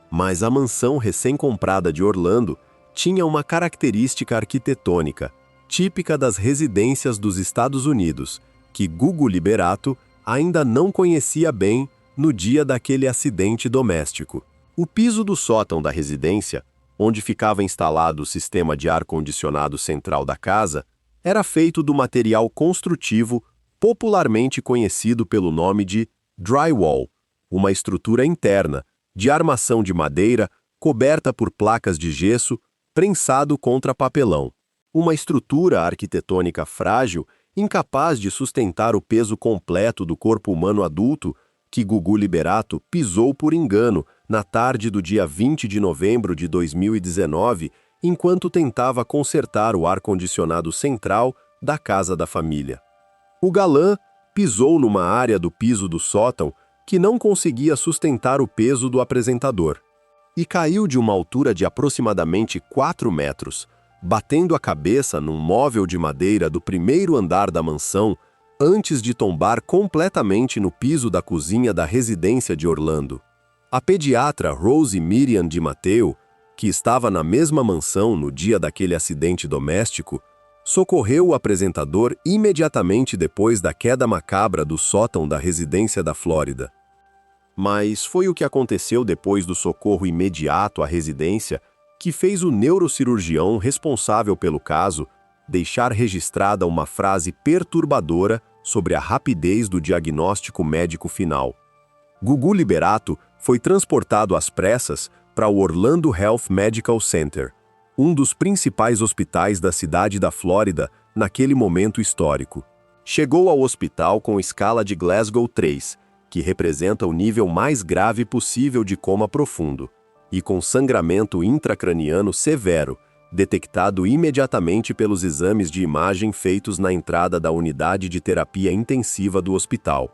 Mas a mansão recém-comprada de Orlando tinha uma característica arquitetônica, típica das residências dos Estados Unidos, que Gugu Liberato ainda não conhecia bem no dia daquele acidente doméstico. O piso do sótão da residência, onde ficava instalado o sistema de ar-condicionado central da casa, era feito do material construtivo popularmente conhecido pelo nome de drywall, uma estrutura interna, de armação de madeira, coberta por placas de gesso, prensado contra papelão. Uma estrutura arquitetônica frágil Incapaz de sustentar o peso completo do corpo humano adulto, que Gugu Liberato pisou por engano na tarde do dia 20 de novembro de 2019, enquanto tentava consertar o ar-condicionado central da casa da família. O galã pisou numa área do piso do sótão que não conseguia sustentar o peso do apresentador e caiu de uma altura de aproximadamente 4 metros, batendo a cabeça num móvel de madeira do primeiro andar da mansão antes de tombar completamente no piso da cozinha da residência de Orlando. A pediatra Rose Miriam de Matteo, que estava na mesma mansão no dia daquele acidente doméstico, socorreu o apresentador imediatamente depois da queda macabra do sótão da residência da Flórida. Mas foi o que aconteceu depois do socorro imediato à residência que fez o neurocirurgião responsável pelo caso deixar registrada uma frase perturbadora sobre a rapidez do diagnóstico médico final. Gugu Liberato foi transportado às pressas para o Orlando Health Medical Center, um dos principais hospitais da cidade da Flórida naquele momento histórico. Chegou ao hospital com escala de Glasgow 3, que representa o nível mais grave possível de coma profundo, e com sangramento intracraniano severo, detectado imediatamente pelos exames de imagem feitos na entrada da unidade de terapia intensiva do hospital.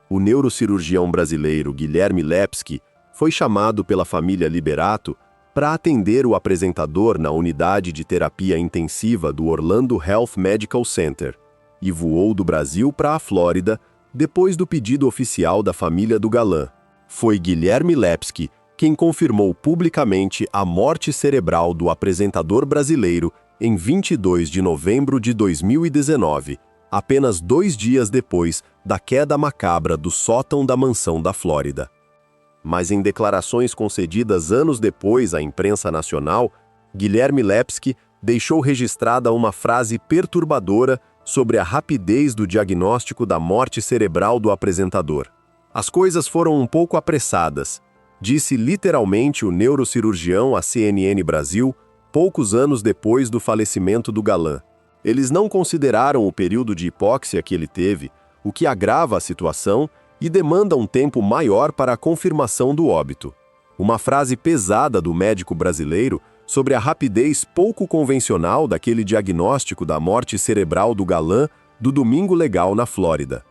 O neurocirurgião brasileiro Guilherme Lepski foi chamado pela família Liberato para atender o apresentador na unidade de terapia intensiva do Orlando Health Medical Center e voou do Brasil para a Flórida depois do pedido oficial da família do galã. Foi Guilherme Lepski quem confirmou publicamente a morte cerebral do apresentador brasileiro em 22 de novembro de 2019, apenas 2 dias depois da queda macabra do sótão da mansão da Flórida. Mas em declarações concedidas anos depois à imprensa nacional, Guilherme Lepski deixou registrada uma frase perturbadora sobre a rapidez do diagnóstico da morte cerebral do apresentador. As coisas foram um pouco apressadas, disse literalmente o neurocirurgião à CNN Brasil, poucos anos depois do falecimento do galã. Eles não consideraram o período de hipóxia que ele teve, o que agrava a situação e demanda um tempo maior para a confirmação do óbito. Uma frase pesada do médico brasileiro sobre a rapidez pouco convencional daquele diagnóstico da morte cerebral do galã do Domingo Legal na Flórida.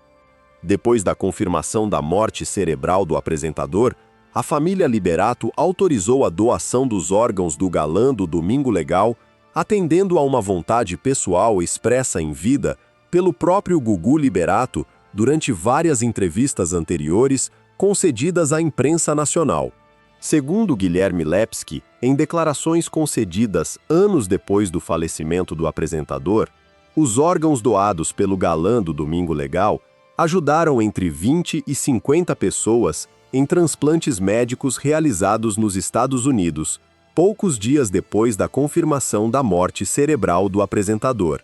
Depois da confirmação da morte cerebral do apresentador, a família Liberato autorizou a doação dos órgãos do galã do Domingo Legal, atendendo a uma vontade pessoal expressa em vida pelo próprio Gugu Liberato durante várias entrevistas anteriores concedidas à imprensa nacional. Segundo Guilherme Lepski, em declarações concedidas anos depois do falecimento do apresentador, os órgãos doados pelo galã do Domingo Legal ajudaram entre 20 e 50 pessoas em transplantes médicos realizados nos Estados Unidos, poucos dias depois da confirmação da morte cerebral do apresentador.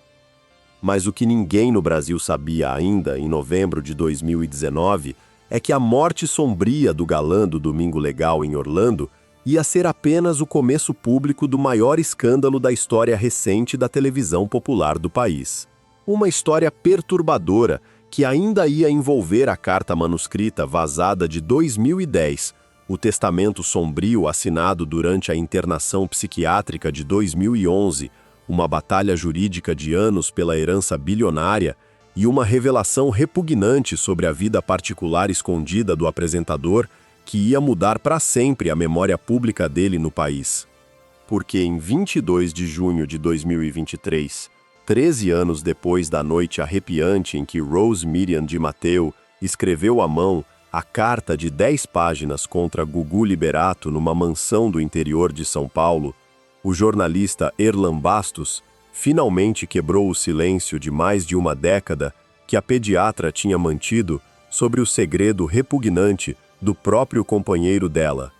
Mas o que ninguém no Brasil sabia ainda, em novembro de 2019, é que a morte sombria do galã do Domingo Legal em Orlando ia ser apenas o começo público do maior escândalo da história recente da televisão popular do país. Uma história perturbadora que ainda ia envolver a carta manuscrita vazada de 2010, o testamento sombrio assinado durante a internação psiquiátrica de 2011, uma batalha jurídica de anos pela herança bilionária e uma revelação repugnante sobre a vida particular escondida do apresentador que ia mudar para sempre a memória pública dele no país. Porque em 22 de junho de 2023, 13 anos depois da noite arrepiante em que Rose Miriam de Matteo escreveu à mão a carta de 10 páginas contra Gugu Liberato numa mansão do interior de São Paulo, o jornalista Erlan Bastos finalmente quebrou o silêncio de mais de uma década que a pediatra tinha mantido sobre o segredo repugnante do próprio companheiro dela.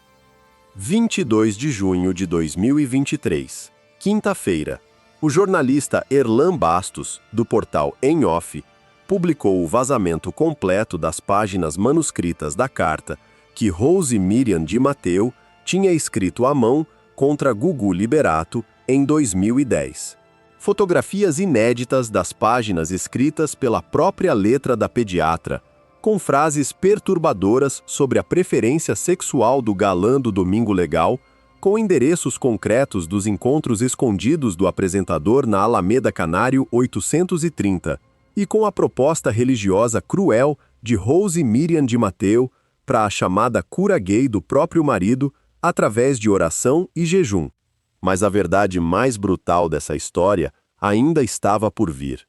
22 de junho de 2023, quinta-feira, o jornalista Erlan Bastos, do portal Em Off, publicou o vazamento completo das páginas manuscritas da carta que Rose Miriam de Matteo tinha escrito à mão contra Gugu Liberato em 2010. fotografias inéditas das páginas escritas pela própria letra da pediatra, com frases perturbadoras sobre a preferência sexual do galã do Domingo Legal, com endereços concretos dos encontros escondidos do apresentador na Alameda Canário 830, e com a proposta religiosa cruel de Rose Miriam de Matteo para a chamada cura gay do próprio marido através de oração e jejum. Mas a verdade mais brutal dessa história ainda estava por vir.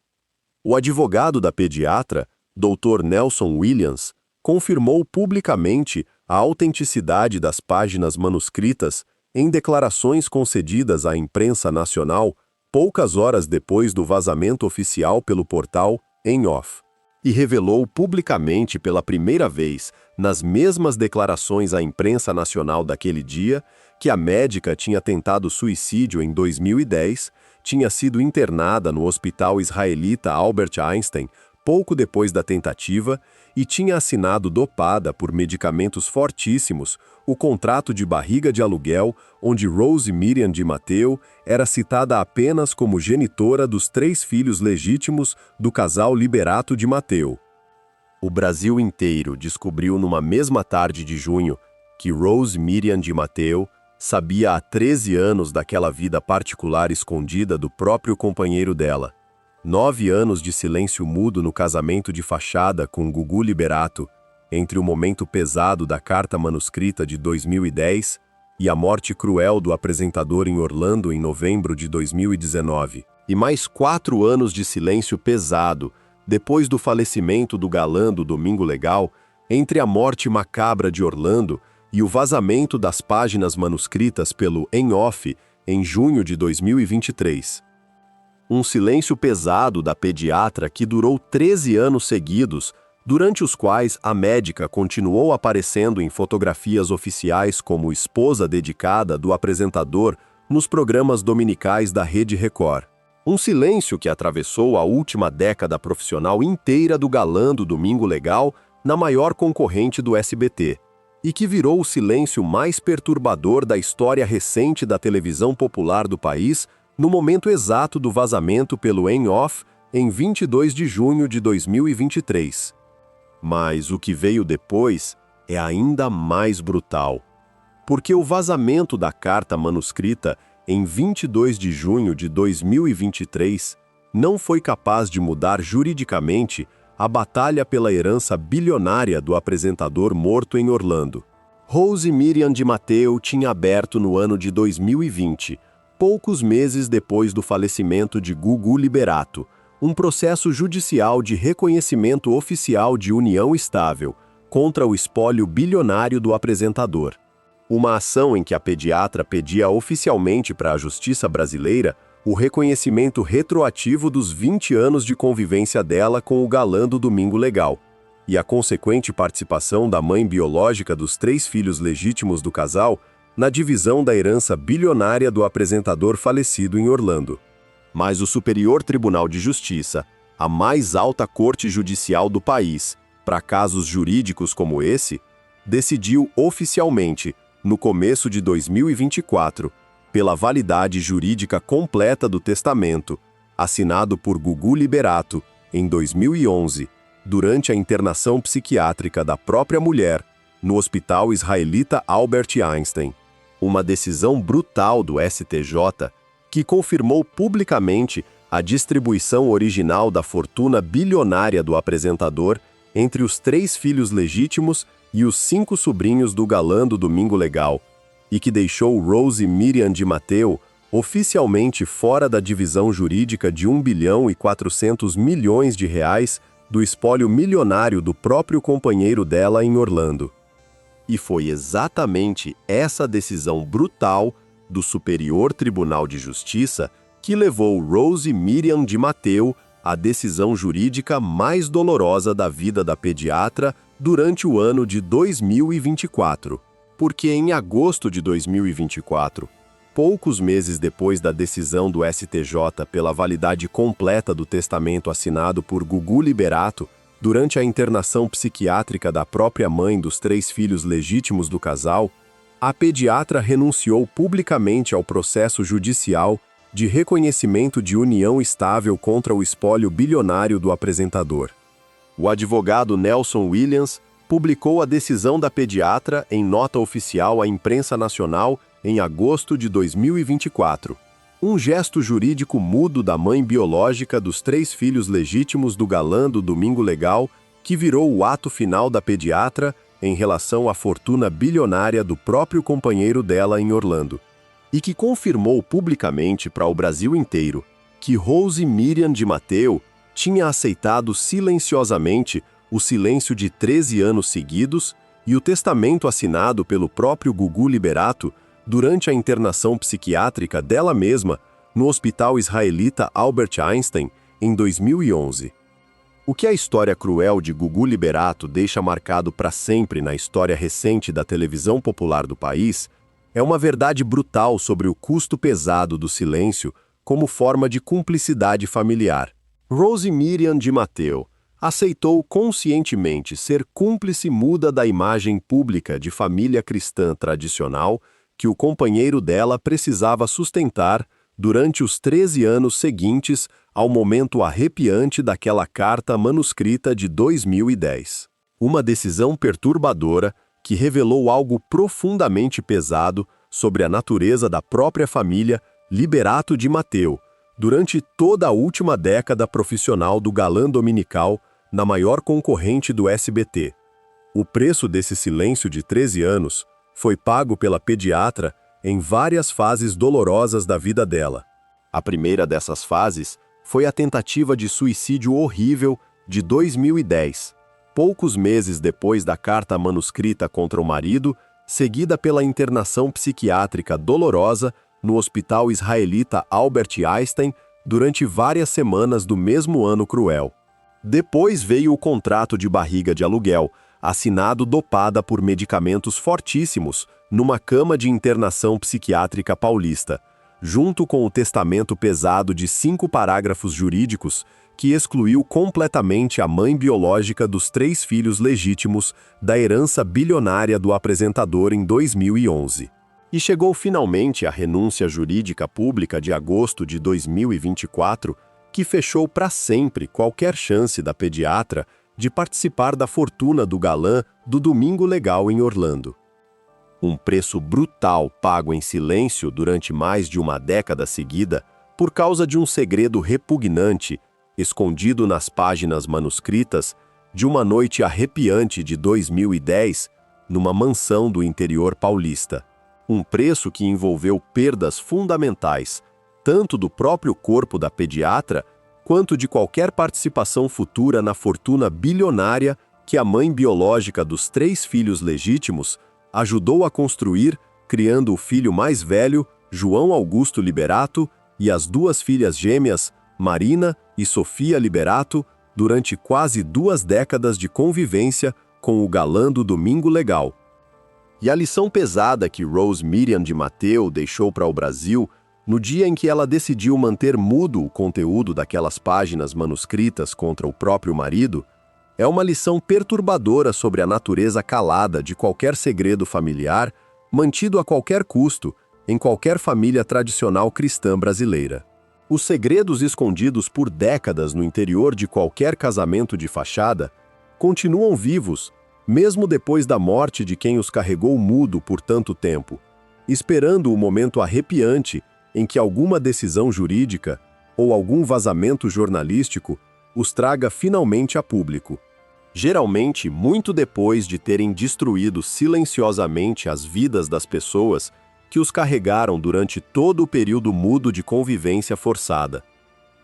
O advogado da pediatra, Dr. Nelson Williams, confirmou publicamente a autenticidade das páginas manuscritas em declarações concedidas à imprensa nacional poucas horas depois do vazamento oficial pelo portal Em Off, e revelou publicamente pela primeira vez, nas mesmas declarações à imprensa nacional daquele dia, que a médica tinha tentado suicídio em 2010, tinha sido internada no hospital israelita Albert Einstein pouco depois da tentativa e tinha assinado dopada por medicamentos fortíssimos o contrato de barriga de aluguel onde Rose Miriam de Matteo era citada apenas como genitora dos 3 filhos legítimos do casal Liberato de Matteo. O Brasil inteiro descobriu numa mesma tarde de junho que Rose Miriam de Matteo sabia há 13 anos daquela vida particular escondida do próprio companheiro dela. 9 anos de silêncio mudo no casamento de fachada com Gugu Liberato, entre o momento pesado da carta manuscrita de 2010 e a morte cruel do apresentador em Orlando em novembro de 2019. E mais 4 anos de silêncio pesado, depois do falecimento do galã do Domingo Legal, entre a morte macabra de Orlando e o vazamento das páginas manuscritas pelo Em Off em junho de 2023. Um silêncio pesado da pediatra que durou 13 anos seguidos, durante os quais a médica continuou aparecendo em fotografias oficiais como esposa dedicada do apresentador nos programas dominicais da Rede Record. Um silêncio que atravessou a última década profissional inteira do galã do Domingo Legal na maior concorrente do SBT, e que virou o silêncio mais perturbador da história recente da televisão popular do país no momento exato do vazamento pelo Em Off em 22 de junho de 2023. Mas o que veio depois é ainda mais brutal, porque o vazamento da carta manuscrita em 22 de junho de 2023 não foi capaz de mudar juridicamente a batalha pela herança bilionária do apresentador morto em Orlando. Rose Miriam de Matteo tinha aberto no ano de 2020, poucos meses depois do falecimento de Gugu Liberato, um processo judicial de reconhecimento oficial de união estável contra o espólio bilionário do apresentador. Uma ação em que a pediatra pedia oficialmente para a justiça brasileira o reconhecimento retroativo dos 20 anos de convivência dela com o galã do Domingo Legal, e a consequente participação da mãe biológica dos 3 filhos legítimos do casal na divisão da herança bilionária do apresentador falecido em Orlando. Mas o Superior Tribunal de Justiça, a mais alta corte judicial do país, para casos jurídicos como esse, decidiu oficialmente, no começo de 2024, pela validade jurídica completa do testamento, assinado por Gugu Liberato, em 2011, durante a internação psiquiátrica da própria mulher, no hospital israelita Albert Einstein. Uma decisão brutal do STJ que confirmou publicamente a distribuição original da fortuna bilionária do apresentador entre os 3 filhos legítimos e os 5 sobrinhos do galã do Domingo Legal, e que deixou Rose Miriam de Matteo oficialmente fora da divisão jurídica de 1 bilhão e 400 milhões de reais do espólio milionário do próprio companheiro dela em Orlando. E foi exatamente essa decisão brutal do Superior Tribunal de Justiça que levou Rose Miriam de Matteo à decisão jurídica mais dolorosa da vida da pediatra durante o ano de 2024. Porque em agosto de 2024, poucos meses depois da decisão do STJ pela validade completa do testamento assinado por Gugu Liberato, durante a internação psiquiátrica da própria mãe dos 3 filhos legítimos do casal, a pediatra renunciou publicamente ao processo judicial de reconhecimento de união estável contra o espólio bilionário do apresentador. O advogado Nelson Williams publicou a decisão da pediatra em nota oficial à imprensa nacional em agosto de 2024. Um gesto jurídico mudo da mãe biológica dos 3 filhos legítimos do galã do Domingo Legal, que virou o ato final da pediatra em relação à fortuna bilionária do próprio companheiro dela em Orlando, e que confirmou publicamente para o Brasil inteiro que Rose Miriam de Matteo tinha aceitado silenciosamente o silêncio de 13 anos seguidos e o testamento assinado pelo próprio Gugu Liberato durante a internação psiquiátrica dela mesma no hospital israelita Albert Einstein em 2011. O que a história cruel de Gugu Liberato deixa marcado para sempre na história recente da televisão popular do país é uma verdade brutal sobre o custo pesado do silêncio como forma de cumplicidade familiar. Rose Miriam de Matteo aceitou conscientemente ser cúmplice muda da imagem pública de família cristã tradicional que o companheiro dela precisava sustentar durante os 13 anos seguintes ao momento arrepiante daquela carta manuscrita de 2010. Uma decisão perturbadora que revelou algo profundamente pesado sobre a natureza da própria família Liberato de Matteo durante toda a última década profissional do galã dominical na maior concorrente do SBT. O preço desse silêncio de 13 anos foi pago pela pediatra em várias fases dolorosas da vida dela. A primeira dessas fases foi a tentativa de suicídio horrível de 2010, poucos meses depois da carta manuscrita contra o marido, seguida pela internação psiquiátrica dolorosa no hospital israelita Albert Einstein durante várias semanas do mesmo ano cruel. Depois veio o contrato de barriga de aluguel, assinado dopada por medicamentos fortíssimos numa cama de internação psiquiátrica paulista, junto com o testamento pesado de 5 parágrafos jurídicos que excluiu completamente a mãe biológica dos 3 filhos legítimos da herança bilionária do apresentador em 2011. E chegou finalmente a renúncia jurídica pública de agosto de 2024, que fechou para sempre qualquer chance da pediatra de participar da fortuna do galã do Domingo Legal em Orlando. Um preço brutal pago em silêncio durante mais de uma década seguida por causa de um segredo repugnante escondido nas páginas manuscritas de uma noite arrepiante de 2010 numa mansão do interior paulista. Um preço que envolveu perdas fundamentais, tanto do próprio corpo da pediatra quanto de qualquer participação futura na fortuna bilionária que a mãe biológica dos 3 filhos legítimos ajudou a construir, criando o filho mais velho, João Augusto Liberato, e as 2 filhas gêmeas, Marina e Sofia Liberato, durante quase 2 décadas de convivência com o galã do Domingo Legal. E a lição pesada que Rose Miriam de Matteo deixou para o Brasil no dia em que ela decidiu manter mudo o conteúdo daquelas páginas manuscritas contra o próprio marido, é uma lição perturbadora sobre a natureza calada de qualquer segredo familiar, mantido a qualquer custo, em qualquer família tradicional cristã brasileira. Os segredos escondidos por décadas no interior de qualquer casamento de fachada continuam vivos, mesmo depois da morte de quem os carregou mudo por tanto tempo, esperando o momento arrepiante em que alguma decisão jurídica ou algum vazamento jornalístico os traga finalmente a público. Geralmente, muito depois de terem destruído silenciosamente as vidas das pessoas que os carregaram durante todo o período mudo de convivência forçada.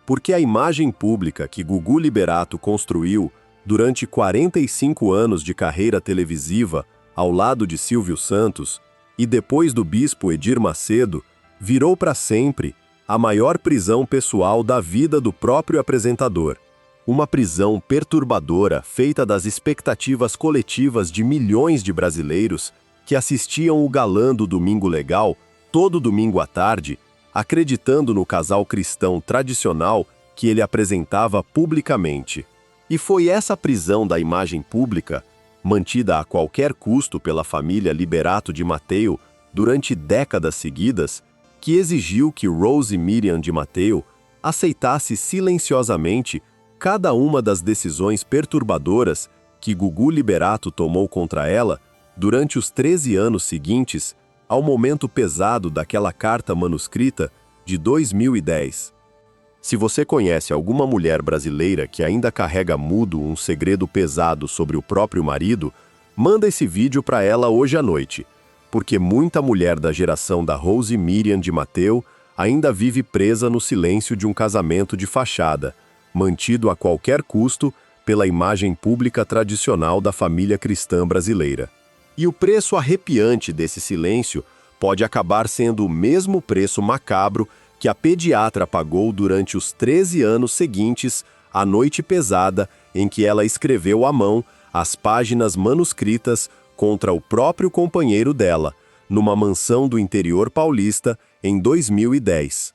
Porque a imagem pública que Gugu Liberato construiu durante 45 anos de carreira televisiva ao lado de Silvio Santos e depois do bispo Edir Macedo, virou para sempre a maior prisão pessoal da vida do próprio apresentador. Uma prisão perturbadora feita das expectativas coletivas de milhões de brasileiros que assistiam o galã do Domingo Legal todo domingo à tarde, acreditando no casal cristão tradicional que ele apresentava publicamente. E foi essa prisão da imagem pública, mantida a qualquer custo pela família Liberato de Matteo durante décadas seguidas, que exigiu que Rose Miriam de Matteo aceitasse silenciosamente cada uma das decisões perturbadoras que Gugu Liberato tomou contra ela durante os 13 anos seguintes ao momento pesado daquela carta manuscrita de 2010. Se você conhece alguma mulher brasileira que ainda carrega mudo um segredo pesado sobre o próprio marido, manda esse vídeo para ela hoje à noite, porque muita mulher da geração da Rose Miriam de Matteo ainda vive presa no silêncio de um casamento de fachada, mantido a qualquer custo pela imagem pública tradicional da família cristã brasileira. E o preço arrepiante desse silêncio pode acabar sendo o mesmo preço macabro que a pediatra pagou durante os 13 anos seguintes à noite pesada em que ela escreveu à mão as páginas manuscritas contra o próprio companheiro dela, numa mansão do interior paulista em 2010.